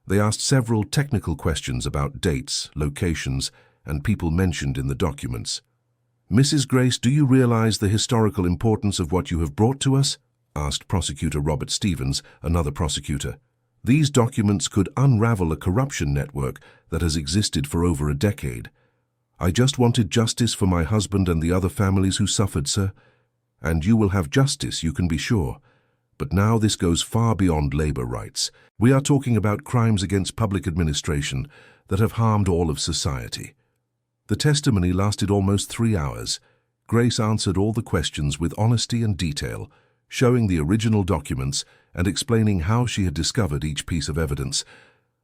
Speaker 1: They asked several technical questions about dates, locations, and people mentioned in the documents. Mrs. Grace, do you realize the historical importance of what you have brought to us? Asked Prosecutor Robert Stevens, another prosecutor. These documents could unravel a corruption network that has existed for over a decade. I just wanted justice for my husband and the other families who suffered, sir. And you will have justice, you can be sure. But now this goes far beyond labor rights. We are talking about crimes against public administration that have harmed all of society. The testimony lasted almost 3 hours. Grace answered all the questions with honesty and detail, showing the original documents and explaining how she had discovered each piece of evidence.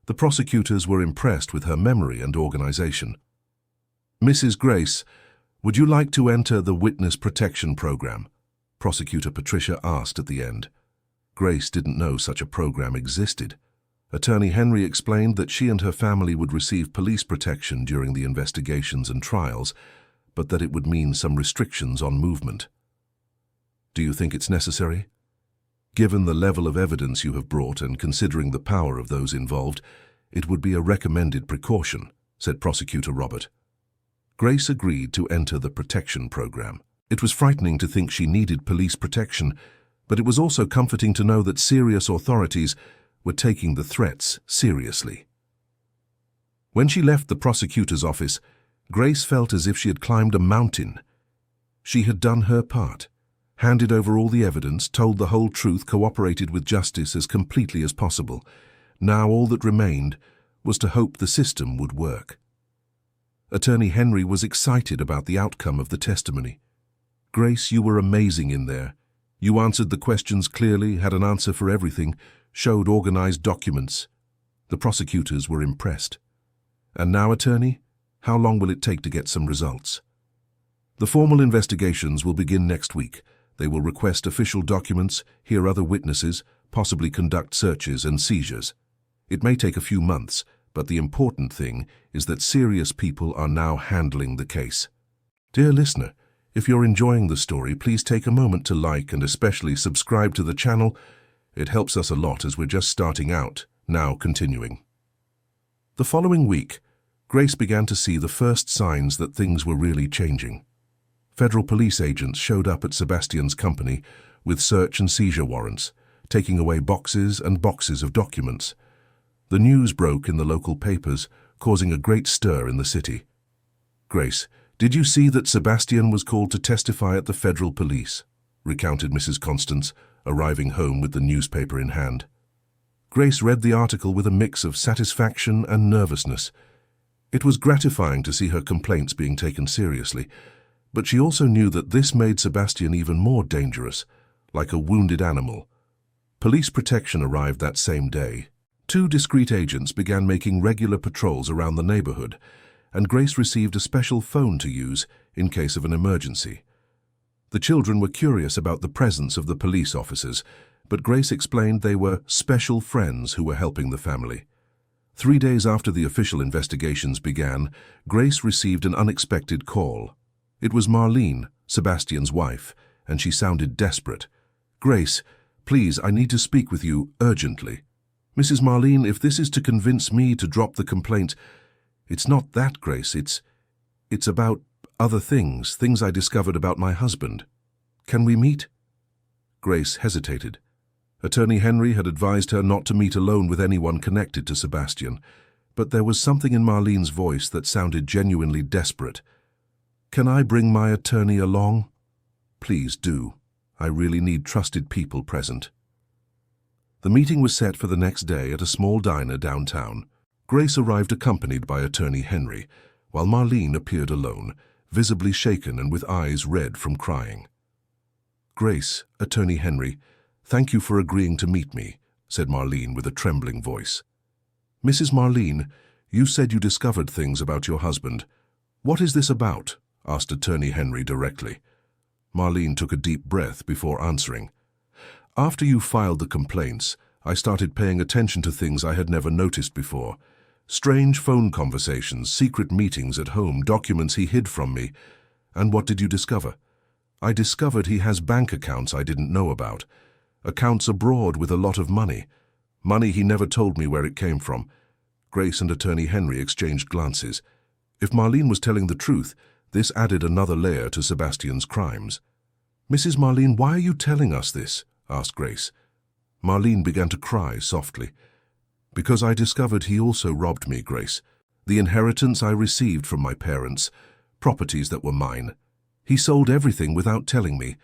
Speaker 1: The prosecutors were impressed with her memory and organization. Mrs. Grace, would you like to enter the Witness Protection Program? Prosecutor Patricia asked at the end. Grace didn't know such a program existed. Attorney Henry explained that she and her family would receive police protection during the investigations and trials, but that it would mean some restrictions on movement. Do you think it's necessary? Given the level of evidence you have brought and considering the power of those involved, it would be a recommended precaution, said Prosecutor Robert. Grace agreed to enter the protection program. It was frightening to think she needed police protection, but it was also comforting to know that serious authorities were taking the threats seriously. When she left the prosecutor's office, Grace felt as if she had climbed a mountain. She had done her part, handed over all the evidence, told the whole truth, cooperated with justice as completely as possible. Now all that remained was to hope the system would work. Attorney Henry was excited about the outcome of the testimony. Grace, you were amazing in there. You answered the questions clearly, had an answer for everything, showed organized documents. The prosecutors were impressed. And now, attorney, how long will it take to get some results? The formal investigations will begin next week. They will request official documents, hear other witnesses, possibly conduct searches and seizures. It may take a few months, but the important thing is that serious people are now handling the case. Dear listener, if you're enjoying the story, please take a moment to like and especially subscribe to the channel. It helps us a lot as we're just starting out, now continuing. The following week, Grace began to see the first signs that things were really changing. Federal police agents showed up at Sebastian's company with search and seizure warrants, taking away boxes and boxes of documents. The news broke in the local papers, causing a great stir in the city. Grace, did you see that Sebastian was called to testify at the federal police? Recounted Mrs. Constance, arriving home with the newspaper in hand. Grace read the article with a mix of satisfaction and nervousness. It was gratifying to see her complaints being taken seriously, but she also knew that this made Sebastian even more dangerous, like a wounded animal. Police protection arrived that same day. 2 discreet agents began making regular patrols around the neighborhood, and Grace received a special phone to use in case of an emergency. The children were curious about the presence of the police officers, but Grace explained they were special friends who were helping the family. 3 days after the official investigations began, Grace received an unexpected call. It was Marlene, Sebastian's wife, and she sounded desperate. Grace, please, I need to speak with you urgently. Mrs. Marlene, if this is to convince me to drop the complaint, it's not that, Grace. It's about other things I discovered about my husband. Can we meet? Grace hesitated. Attorney Henry had advised her not to meet alone with anyone connected to Sebastian, but there was something in Marlene's voice that sounded genuinely desperate. Can I bring my attorney along? Please do. I really need trusted people present. The meeting was set for the next day at a small diner downtown. Grace arrived accompanied by Attorney Henry, while Marlene appeared alone, visibly shaken and with eyes red from crying. Grace, Attorney Henry, thank you for agreeing to meet me, said Marlene with a trembling voice. Mrs. Marlene, you said you discovered things about your husband. What is this about? Asked Attorney Henry directly. Marlene took a deep breath before answering. After you filed the complaints, I started paying attention to things I had never noticed before. Strange phone conversations, secret meetings at home, documents he hid from me. And what did you discover? I discovered he has bank accounts I didn't know about. Accounts abroad with a lot of money. Money he never told me where it came from. Grace and Attorney Henry exchanged glances. If Marlene was telling the truth, This added another layer to Sebastian's crimes. "Mrs. Marlene, why are you telling us this?" asked Grace. Marlene began to cry softly. "Because I discovered he also robbed me, Grace. The inheritance I received from my parents, properties that were mine. He sold everything without telling me,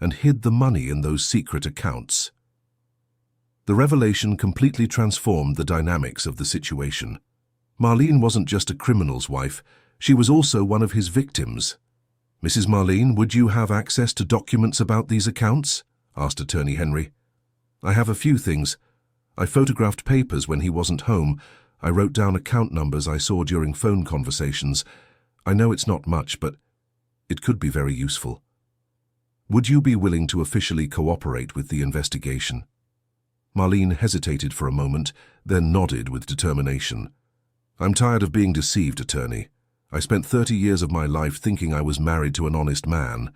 Speaker 1: and hid the money in those secret accounts." The revelation completely transformed the dynamics of the situation. Marlene wasn't just a criminal's wife, she was also one of his victims. "Mrs. Marlene, would you have access to documents about these accounts?" asked Attorney Henry. "I have a few things. I photographed papers when he wasn't home. I wrote down account numbers I saw during phone conversations. I know it's not much, but it could be very useful." "Would you be willing to officially cooperate with the investigation?" Marlene hesitated for a moment, then nodded with determination. "I'm tired of being deceived, attorney. I spent 30 years of my life thinking I was married to an honest man.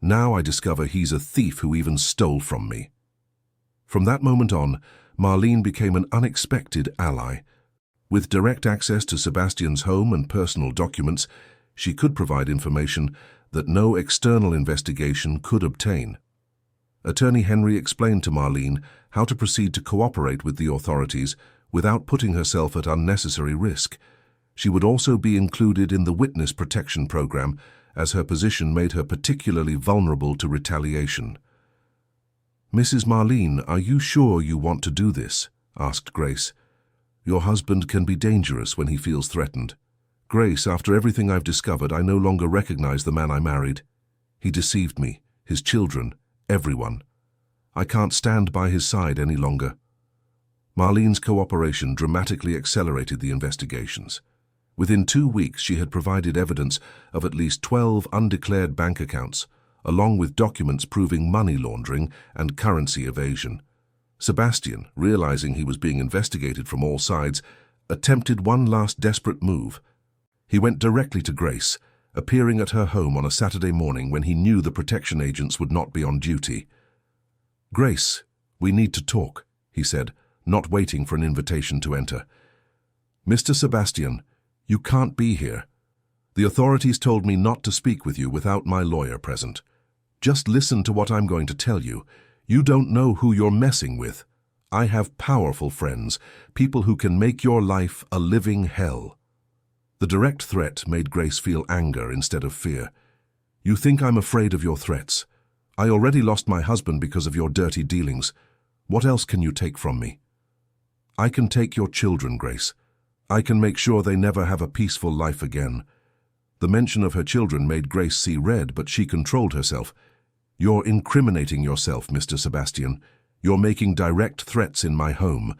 Speaker 1: Now I discover he's a thief who even stole from me." From that moment on, Marlene became an unexpected ally. With direct access to Sebastian's home and personal documents, she could provide information that no external investigation could obtain. Attorney Henry explained to Marlene how to proceed to cooperate with the authorities without putting herself at unnecessary risk. She would also be included in the witness protection program, as her position made her particularly vulnerable to retaliation. "Mrs. Marlene, are you sure you want to do this?" asked Grace. "Your husband can be dangerous when he feels threatened." "Grace, after everything I've discovered, I no longer recognize the man I married. He deceived me, his children, everyone. I can't stand by his side any longer." Marlene's cooperation dramatically accelerated the investigations. Within 2 weeks, she had provided evidence of at least 12 undeclared bank accounts, along with documents proving money laundering and currency evasion. Sebastian, realizing he was being investigated from all sides, attempted one last desperate move. He went directly to Grace, appearing at her home on a Saturday morning when he knew the protection agents would not be on duty. "Grace, we need to talk," he said, not waiting for an invitation to enter. "Mr. Sebastian, you can't be here. The authorities told me not to speak with you without my lawyer present. Just listen to what I'm going to tell you. You don't know who you're messing with. I have powerful friends, people who can make your life a living hell." The direct threat made Grace feel anger instead of fear. "You think I'm afraid of your threats? I already lost my husband because of your dirty dealings. What else can you take from me?" "I can take your children, Grace. I can make sure they never have a peaceful life again." The mention of her children made Grace see red, but she controlled herself. "You're incriminating yourself, Mr. Sebastian. You're making direct threats in my home.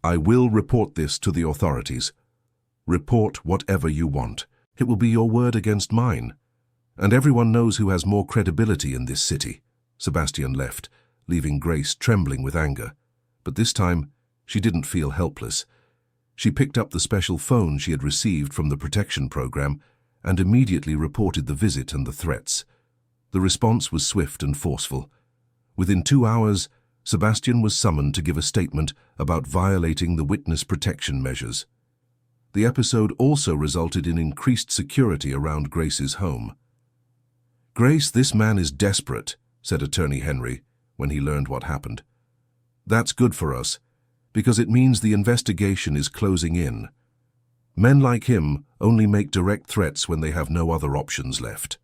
Speaker 1: I will report this to the authorities." "Report whatever you want. It will be your word against mine. And everyone knows who has more credibility in this city." Sebastian left, leaving Grace trembling with anger. But this time, she didn't feel helpless. She picked up the special phone she had received from the protection program and immediately reported the visit and the threats. The response was swift and forceful. Within 2 hours, Sebastian was summoned to give a statement about violating the witness protection measures. The episode also resulted in increased security around Grace's home. "Grace, this man is desperate," said Attorney Henry when he learned what happened. "That's good for us, because it means the investigation is closing in. Men like him only make direct threats when they have no other options left."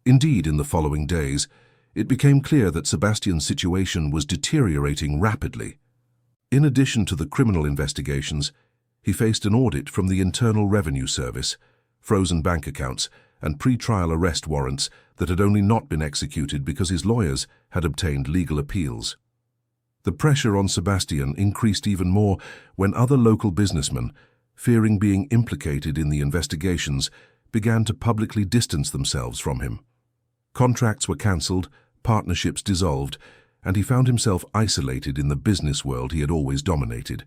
Speaker 1: Indeed, in the following days, it became clear that Sebastian's situation was deteriorating rapidly. In addition to the criminal investigations, he faced an audit from the Internal Revenue Service, frozen bank accounts, and pre-trial arrest warrants that had only not been executed because his lawyers had obtained legal appeals. The pressure on Sebastian increased even more when other local businessmen, fearing being implicated in the investigations, began to publicly distance themselves from him. Contracts were cancelled, partnerships dissolved, and he found himself isolated in the business world he had always dominated.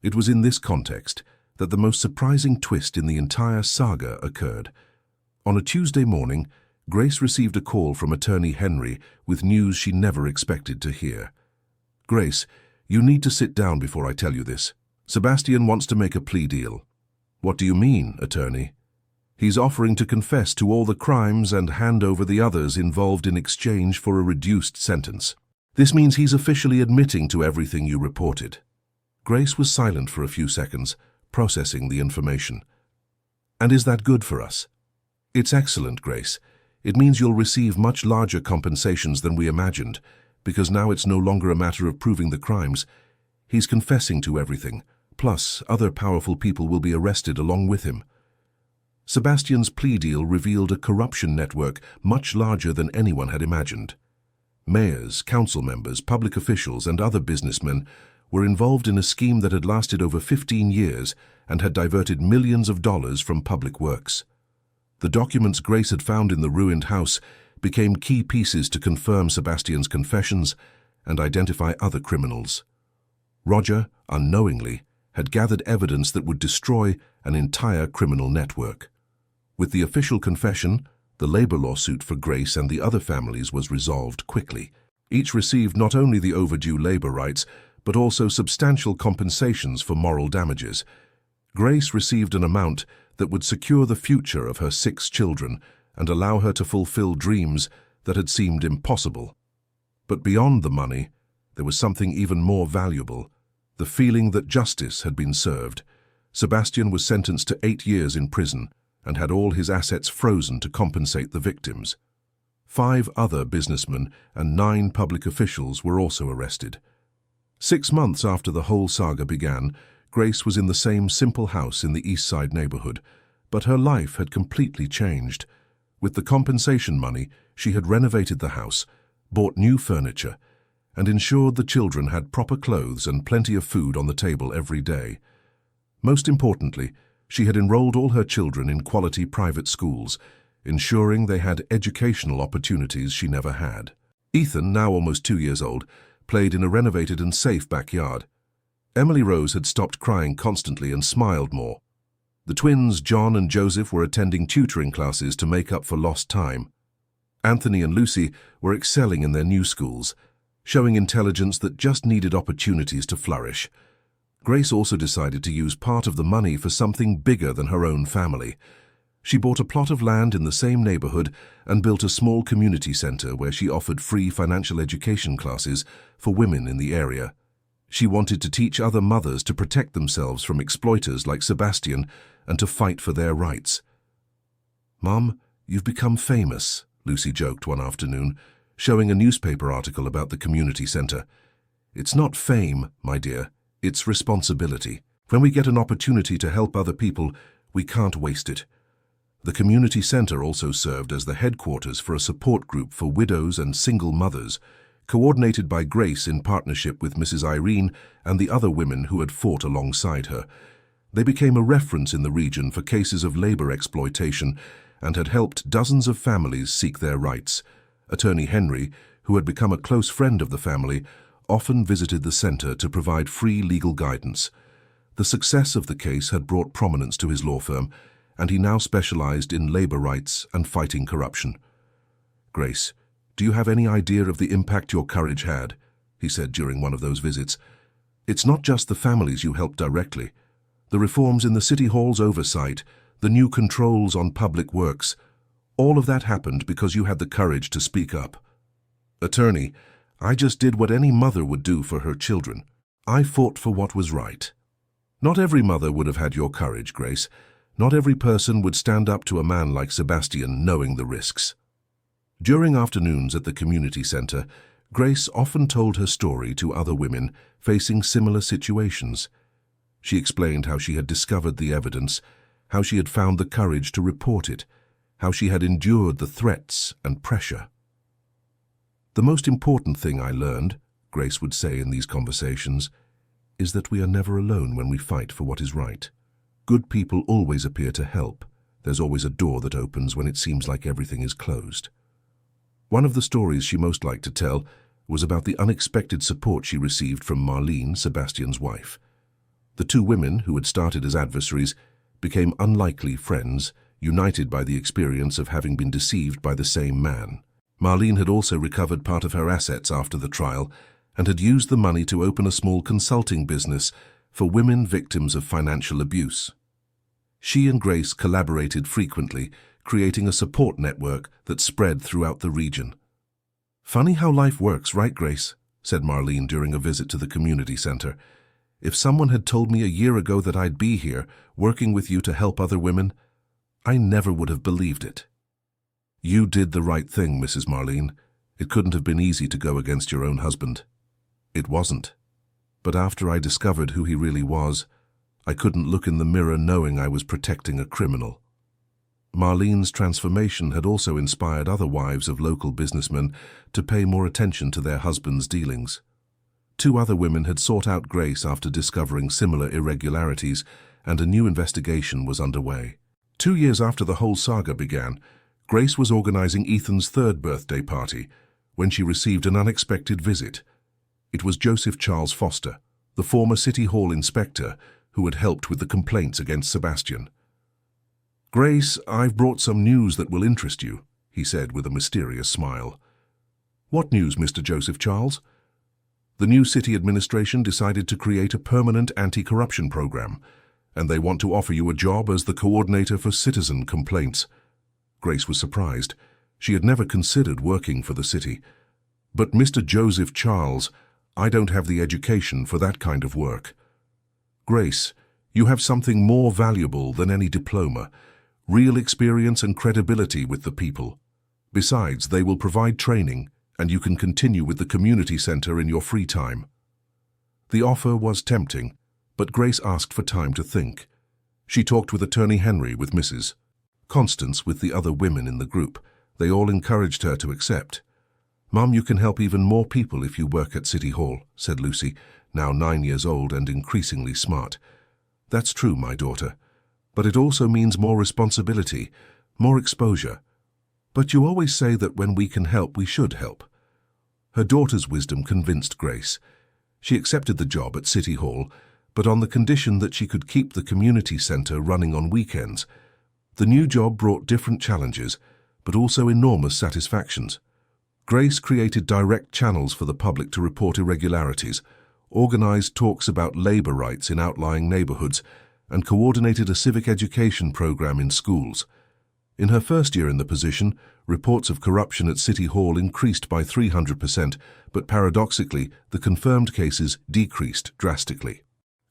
Speaker 1: It was in this context that the most surprising twist in the entire saga occurred. On a Tuesday morning, Grace received a call from Attorney Henry with news she never expected to hear. "Grace, you need to sit down before I tell you this. Sebastian wants to make a plea deal." "What do you mean, attorney?" He's offering to confess to all the crimes and hand over the others involved in exchange for a reduced sentence. This means he's officially admitting to everything you reported." Grace was silent for a few seconds, processing the information. "And is that good for us?" "It's excellent, Grace. It means you'll receive much larger compensations than we imagined, because now it's no longer a matter of proving the crimes. He's confessing to everything, plus other powerful people will be arrested along with him." Sebastian's plea deal revealed a corruption network much larger than anyone had imagined. Mayors, council members, public officials, and other businessmen were involved in a scheme that had lasted over 15 years and had diverted millions of dollars from public works. The documents Grace had found in the ruined house became key pieces to confirm Sebastian's confessions and identify other criminals. Roger, unknowingly, had gathered evidence that would destroy an entire criminal network. With the official confession, the labor lawsuit for Grace and the other families was resolved quickly. Each received not only the overdue labor rights, but also substantial compensations for moral damages. Grace received an amount that would secure the future of her 6 children and allow her to fulfill dreams that had seemed impossible. But beyond the money, there was something even more valuable: the feeling that justice had been served. Sebastian was sentenced to 8 years in prison and had all his assets frozen to compensate the victims. 5 other businessmen and 9 public officials were also arrested. 6 months after the whole saga began, Grace was in the same simple house in the East Side neighborhood, but her life had completely changed. With the compensation money, she had renovated the house, bought new furniture, and ensured the children had proper clothes and plenty of food on the table every day. Most importantly, she had enrolled all her children in quality private schools, ensuring they had educational opportunities she never had. Ethan, now almost 2 years old, played in a renovated and safe backyard. Emily Rose had stopped crying constantly and smiled more. The twins, John and Joseph, were attending tutoring classes to make up for lost time. Anthony and Lucy were excelling in their new schools, showing intelligence that just needed opportunities to flourish. Grace also decided to use part of the money for something bigger than her own family. She bought a plot of land in the same neighborhood and built a small community center where she offered free financial education classes for women in the area. She wanted to teach other mothers to protect themselves from exploiters like Sebastian and to fight for their rights. "Mom, you've become famous," Lucy joked one afternoon, showing a newspaper article about the community center. "It's not fame, my dear. It's responsibility. When we get an opportunity to help other people, we can't waste it." The community center also served as the headquarters for a support group for widows and single mothers, coordinated by Grace in partnership with Mrs. Irene and the other women who had fought alongside her. They became a reference in the region for cases of labor exploitation and had helped dozens of families seek their rights. Attorney Henry, who had become a close friend of the family, often visited the center to provide free legal guidance. The success of the case had brought prominence to his law firm, and he now specialized in labor rights and fighting corruption. "Grace, do you have any idea of the impact your courage had?" he said during one of those visits. "It's not just the families you helped directly. The reforms in the City Hall's oversight, the new controls on public works, all of that happened because you had the courage to speak up." "Attorney, I just did what any mother would do for her children. I fought for what was right." "Not every mother would have had your courage, Grace. Not every person would stand up to a man like Sebastian knowing the risks." During afternoons at the community center, Grace often told her story to other women facing similar situations. She explained how she had discovered the evidence, how she had found the courage to report it, how she had endured the threats and pressure. "The most important thing I learned," Grace would say in these conversations, "is that we are never alone when we fight for what is right. Good people always appear to help. There's always a door that opens when it seems like everything is closed." One of the stories she most liked to tell was about the unexpected support she received from Marlene, Sebastian's wife. The 2 women, who had started as adversaries, became unlikely friends, united by the experience of having been deceived by the same man. Marlene had also recovered part of her assets after the trial and had used the money to open a small consulting business for women victims of financial abuse. She and Grace collaborated frequently, creating a support network that spread throughout the region. "Funny how life works, right, Grace?" said Marlene during a visit to the community center. "If someone had told me a year ago that I'd be here, working with you to help other women, I never would have believed it." "You did the right thing, Mrs. Marlene. It couldn't have been easy to go against your own husband." "It wasn't. But after I discovered who he really was, I couldn't look in the mirror knowing I was protecting a criminal." Marlene's transformation had also inspired other wives of local businessmen to pay more attention to their husbands' dealings. 2 other women had sought out Grace after discovering similar irregularities, and a new investigation was underway. 2 years after the whole saga began, Grace was organizing Ethan's 3rd birthday party when she received an unexpected visit. It was Joseph Charles Foster, the former City Hall inspector who had helped with the complaints against Sebastian. "Grace, I've brought some news that will interest you," he said with a mysterious smile. "What news, Mr. Joseph Charles?" "The new city administration decided to create a permanent anti-corruption program, and they want to offer you a job as the coordinator for citizen complaints." Grace was surprised. She had never considered working for the city. "But Mr. Joseph Charles, I don't have the education for that kind of work." "Grace, you have something more valuable than any diploma. Real experience and credibility with the people. Besides, they will provide training, and you can continue with the community center in your free time." The offer was tempting, but Grace asked for time to think. She talked with Attorney Henry, with Mrs. Constance, with the other women in the group. They all encouraged her to accept. "Mum, you can help even more people if you work at City Hall," said Lucy, now 9 years old and increasingly smart. "That's true, my daughter. But it also means more responsibility, more exposure. But you always say that when we can help, we should help." Her daughter's wisdom convinced Grace. She accepted the job at City Hall, but on the condition that she could keep the community center running on weekends. The new job brought different challenges, but also enormous satisfactions. Grace created direct channels for the public to report irregularities, organized talks about labor rights in outlying neighborhoods, and coordinated a civic education program in schools. In her first year in the position, reports of corruption at City Hall increased by 300%, but paradoxically, the confirmed cases decreased drastically.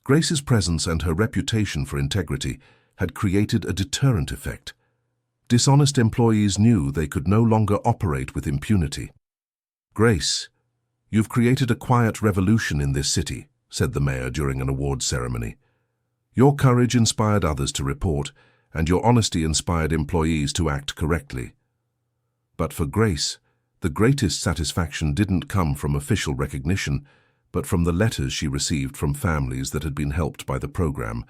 Speaker 1: Grace's presence and her reputation for integrity had created a deterrent effect. Dishonest employees knew they could no longer operate with impunity. "Grace, you've created a quiet revolution in this city," said the mayor during an awards ceremony. "Your courage inspired others to report, and your honesty inspired employees to act correctly." But for Grace, the greatest satisfaction didn't come from official recognition, but from the letters she received from families that had been helped by the program.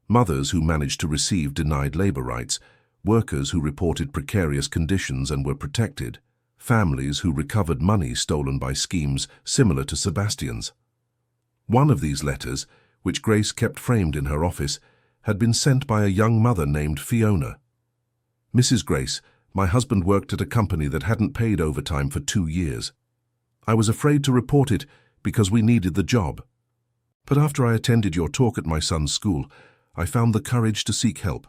Speaker 1: Mothers who managed to receive denied labor rights, workers who reported precarious conditions and were protected, families who recovered money stolen by schemes similar to Sebastian's. One of these letters, which Grace kept framed in her office, had been sent by a young mother named Fiona. "Mrs. Grace, my husband worked at a company that hadn't paid overtime for 2 years. I was afraid to report it because we needed the job. But after I attended your talk at my son's school, I found the courage to seek help.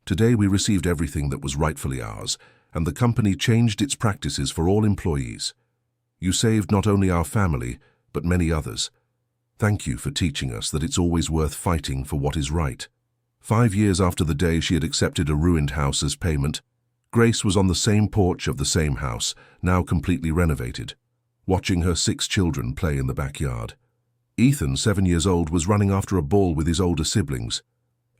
Speaker 1: Today we received everything that was rightfully ours, and the company changed its practices for all employees. You saved not only our family, but many others. Thank you for teaching us that it's always worth fighting for what is right." 5 years after the day she had accepted a ruined house as payment, Grace was on the same porch of the same house, now completely renovated, watching her 6 children play in the backyard. Ethan, 7 years old, was running after a ball with his older siblings.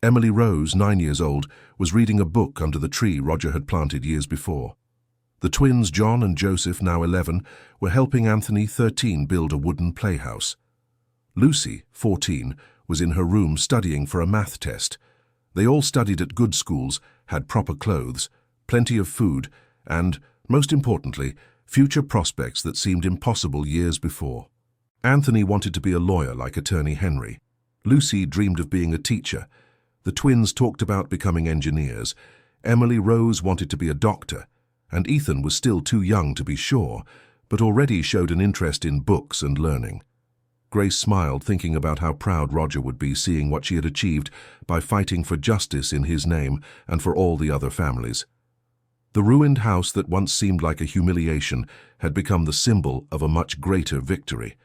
Speaker 1: Emily Rose, 9 years old, was reading a book under the tree Roger had planted years before. The twins, John and Joseph, now 11, were helping Anthony, 13, build a wooden playhouse. Lucy, 14, was in her room studying for a math test. They all studied at good schools, had proper clothes, plenty of food, and, most importantly, future prospects that seemed impossible years before. Anthony wanted to be a lawyer like Attorney Henry. Lucy dreamed of being a teacher. The twins talked about becoming engineers. Emily Rose wanted to be a doctor, and Ethan was still too young to be sure, but already showed an interest in books and learning. Grace smiled, thinking about how proud Roger would be seeing what she had achieved by fighting for justice in his name and for all the other families. The ruined house that once seemed like a humiliation had become the symbol of a much greater victory.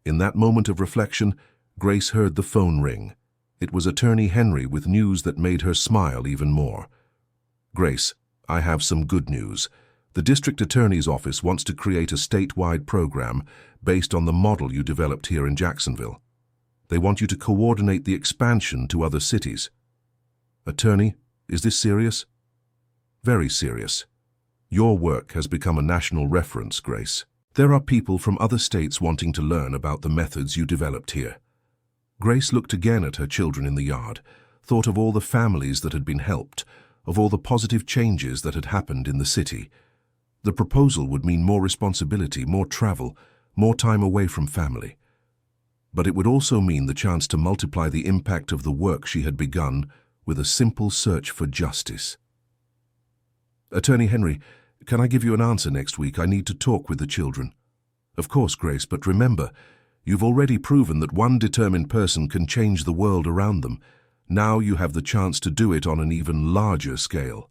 Speaker 1: In that moment of reflection, Grace heard the phone ring. It was Attorney Henry with news that made her smile even more. "Grace, I have some good news. The district attorney's office wants to create a statewide program based on the model you developed here in Jacksonville. They want you to coordinate the expansion to other cities." "Attorney, is this serious?" "Very serious. Your work has become a national reference, Grace. There are people from other states wanting to learn about the methods you developed here." Grace looked again at her children in the yard, thought of all the families that had been helped, of all the positive changes that had happened in the city. The proposal would mean more responsibility, more travel, more time away from family. But it would also mean the chance to multiply the impact of the work she had begun with a simple search for justice. "Attorney Henry, can I give you an answer next week? I need to talk with the children." "Of course, Grace, but remember, you've already proven that one determined person can change the world around them. Now you have the chance to do it on an even larger scale."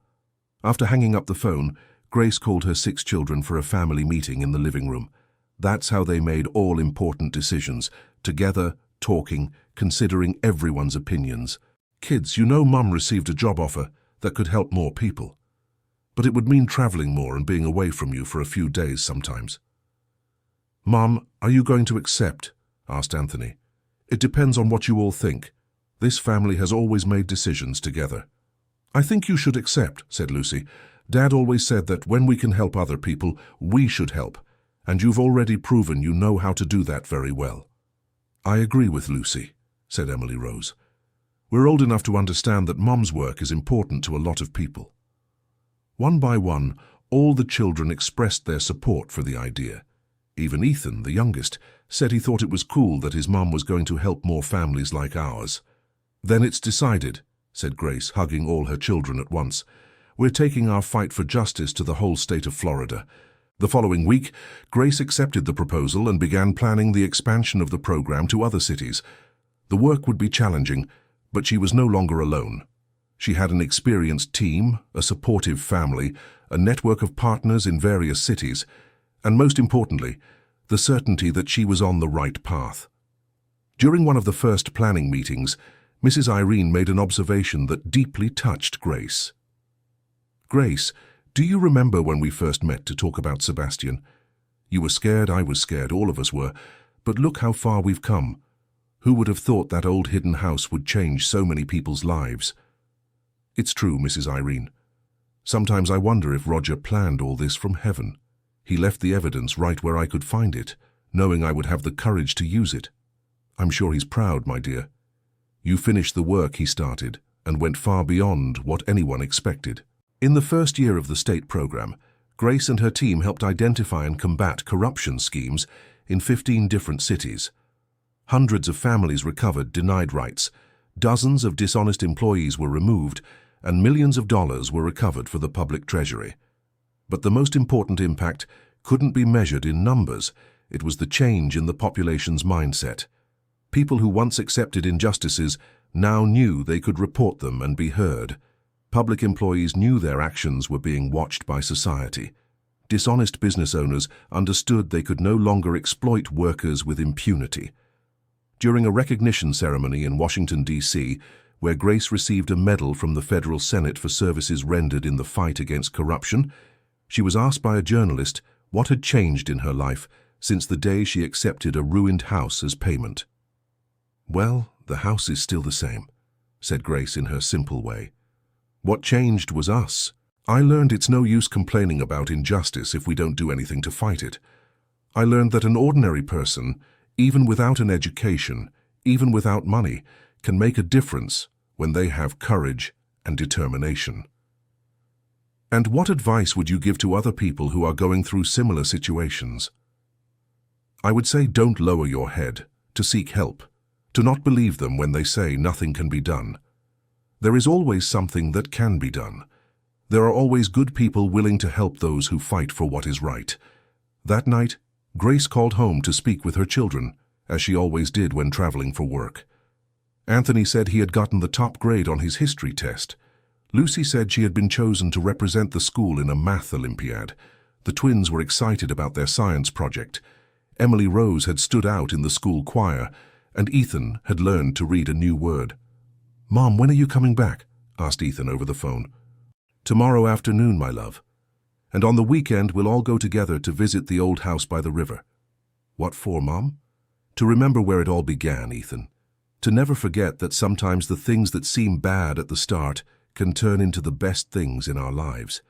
Speaker 1: After hanging up the phone, Grace called her 6 children for a family meeting in the living room. That's how they made all important decisions, together, talking, considering everyone's opinions. "Kids, you know Mum received a job offer that could help more people. But it would mean traveling more and being away from you for a few days sometimes." "Mum, are you going to accept?" asked Anthony. "It depends on what you all think. This family has always made decisions together." "I think you should accept," said Lucy. "Dad always said that when we can help other people, we should help, and you've already proven you know how to do that very well." "I agree with Lucy," said Emily Rose. "We're old enough to understand that Mum's work is important to a lot of people." One by one, all the children expressed their support for the idea. Even Ethan, the youngest, said he thought it was cool that his mum was going to help more families like ours. "Then it's decided," said Grace, hugging all her children at once. "We're taking our fight for justice to the whole state of Florida." The following week, Grace accepted the proposal and began planning the expansion of the program to other cities. The work would be challenging, but she was no longer alone. She had an experienced team, a supportive family, a network of partners in various cities, and most importantly, the certainty that she was on the right path. During one of the first planning meetings, Mrs. Irene made an observation that deeply touched Grace. "Grace, do you remember when we first met to talk about Sebastian? You were scared, I was scared, all of us were, but look how far we've come. Who would have thought that old hidden house would change so many people's lives?" "It's true, Mrs. Irene. Sometimes I wonder if Roger planned all this from heaven. He left the evidence right where I could find it, knowing I would have the courage to use it. I'm sure he's proud, my dear. You finished the work he started and went far beyond what anyone expected." In the first year of the state program, Grace and her team helped identify and combat corruption schemes in 15 different cities. Hundreds of families recovered denied rights, dozens of dishonest employees were removed, and millions of dollars were recovered for the public treasury. But the most important impact couldn't be measured in numbers. It was the change in the population's mindset. People who once accepted injustices now knew they could report them and be heard. Public employees knew their actions were being watched by society. Dishonest business owners understood they could no longer exploit workers with impunity. During a recognition ceremony in Washington, D.C., where Grace received a medal from the Federal Senate for services rendered in the fight against corruption, she was asked by a journalist what had changed in her life since the day she accepted a ruined house as payment. "Well, the house is still the same," said Grace in her simple way. "What changed was us. I learned it's no use complaining about injustice if we don't do anything to fight it. I learned that an ordinary person, even without an education, even without money, can make a difference when they have courage and determination." And what advice would you give to other people who are going through similar situations? I would say don't lower your head, to seek help, to not believe them when they say nothing can be done. There is always something that can be done. There are always good people willing to help those who fight for what is right. That night, Grace called home to speak with her children, as she always did when traveling for work. Anthony said he had gotten the top grade on his history test. Lucy said she had been chosen to represent the school in a math Olympiad. The twins were excited about their science project. Emily Rose had stood out in the school choir, and Ethan had learned to read a new word. "Mom, when are you coming back?" asked Ethan over the phone. "Tomorrow afternoon, my love. And on the weekend we'll all go together to visit the old house by the river." "What for, Mom?" "To remember where it all began, Ethan. To never forget that sometimes the things that seem bad at the start can turn into the best things in our lives."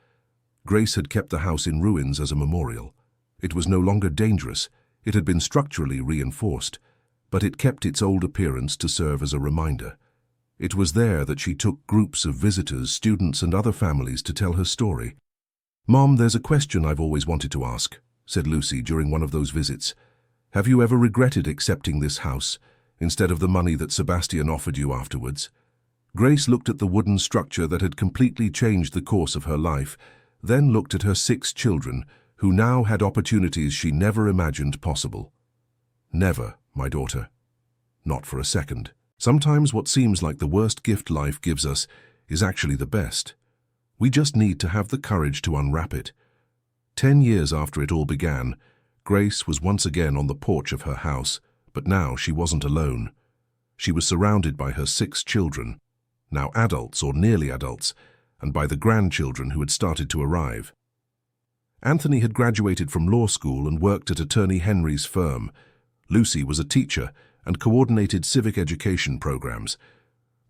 Speaker 1: Grace had kept the house in ruins as a memorial. It was no longer dangerous. It had been structurally reinforced, but it kept its old appearance to serve as a reminder. It was there that she took groups of visitors, students, and other families to tell her story. "Mom, there's a question I've always wanted to ask," said Lucy during one of those visits. "Have you ever regretted accepting this house instead of the money that Sebastian offered you afterwards?" Grace looked at the wooden structure that had completely changed the course of her life, then looked at her 6 children, who now had opportunities she never imagined possible. "Never, my daughter. Not for a second. Sometimes what seems like the worst gift life gives us is actually the best. We just need to have the courage to unwrap it." 10 years after it all began, Grace was once again on the porch of her house, but now she wasn't alone. She was surrounded by her 6 children, now adults or nearly adults, and by the grandchildren who had started to arrive. Anthony had graduated from law school and worked at Attorney Henry's firm. Lucy was a teacher and coordinated civic education programs.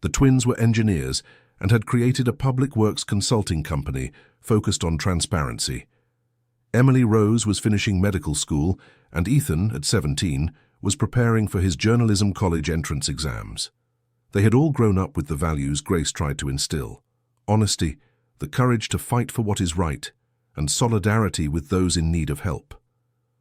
Speaker 1: The twins were engineers and had created a public works consulting company focused on transparency. Emily Rose was finishing medical school, and Ethan, at 17, was preparing for his journalism college entrance exams. They had all grown up with the values Grace tried to instill: honesty, the courage to fight for what is right, and solidarity with those in need of help.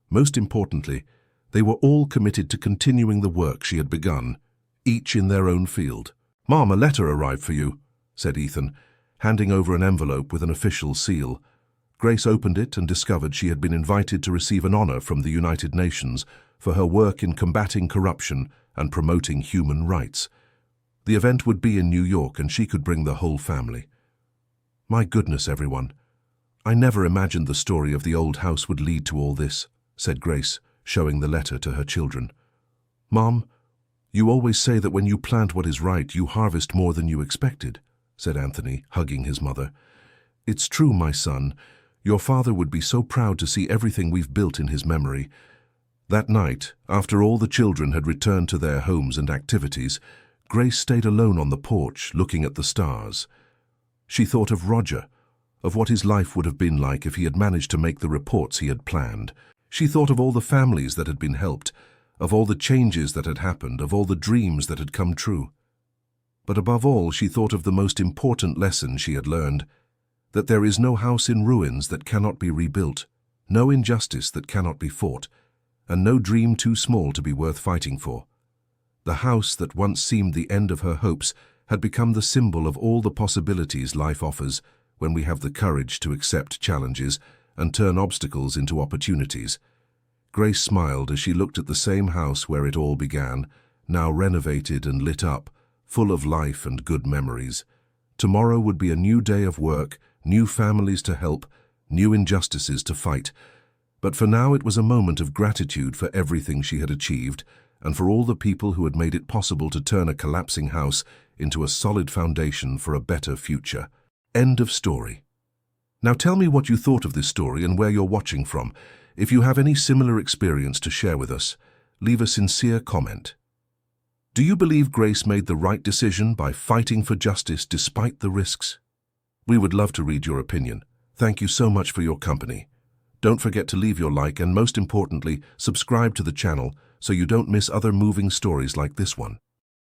Speaker 1: Most importantly, they were all committed to continuing the work she had begun, each in their own field. "Mom, a letter arrived for you," said Ethan, handing over an envelope with an official seal. Grace opened it and discovered she had been invited to receive an honor from the United Nations for her work in combating corruption and promoting human rights. The event would be in New York, and she could bring the whole family. "My goodness, everyone. I never imagined the story of the old house would lead to all this," said Grace, showing the letter to her children. "Mom, you always say that when you plant what is right, you harvest more than you expected," said Anthony, hugging his mother. "It's true, my son. Your father would be so proud to see everything we've built in his memory." That night, after all the children had returned to their homes and activities, Grace stayed alone on the porch, looking at the stars. She thought of Roger, of what his life would have been like if he had managed to make the reports he had planned. She thought of all the families that had been helped, of all the changes that had happened, of all the dreams that had come true. But above all, she thought of the most important lesson she had learned: that there is no house in ruins that cannot be rebuilt, no injustice that cannot be fought, and no dream too small to be worth fighting for. The house that once seemed the end of her hopes had become the symbol of all the possibilities life offers when we have the courage to accept challenges and turn obstacles into opportunities. Grace smiled as she looked at the same house where it all began, now renovated and lit up, full of life and good memories. Tomorrow would be a new day of work, new families to help, new injustices to fight. But for now it was a moment of gratitude for everything she had achieved, and for all the people who had made it possible to turn a collapsing house into a solid foundation for a better future. End of story. Now tell me what you thought of this story and where you're watching from. If you have any similar experience to share with us, leave a sincere comment. Do you believe Grace made the right decision by fighting for justice despite the risks? We would love to read your opinion. Thank you so much for your company. Don't forget to leave your like and, most importantly, subscribe to the channel so you don't miss other moving stories like this one.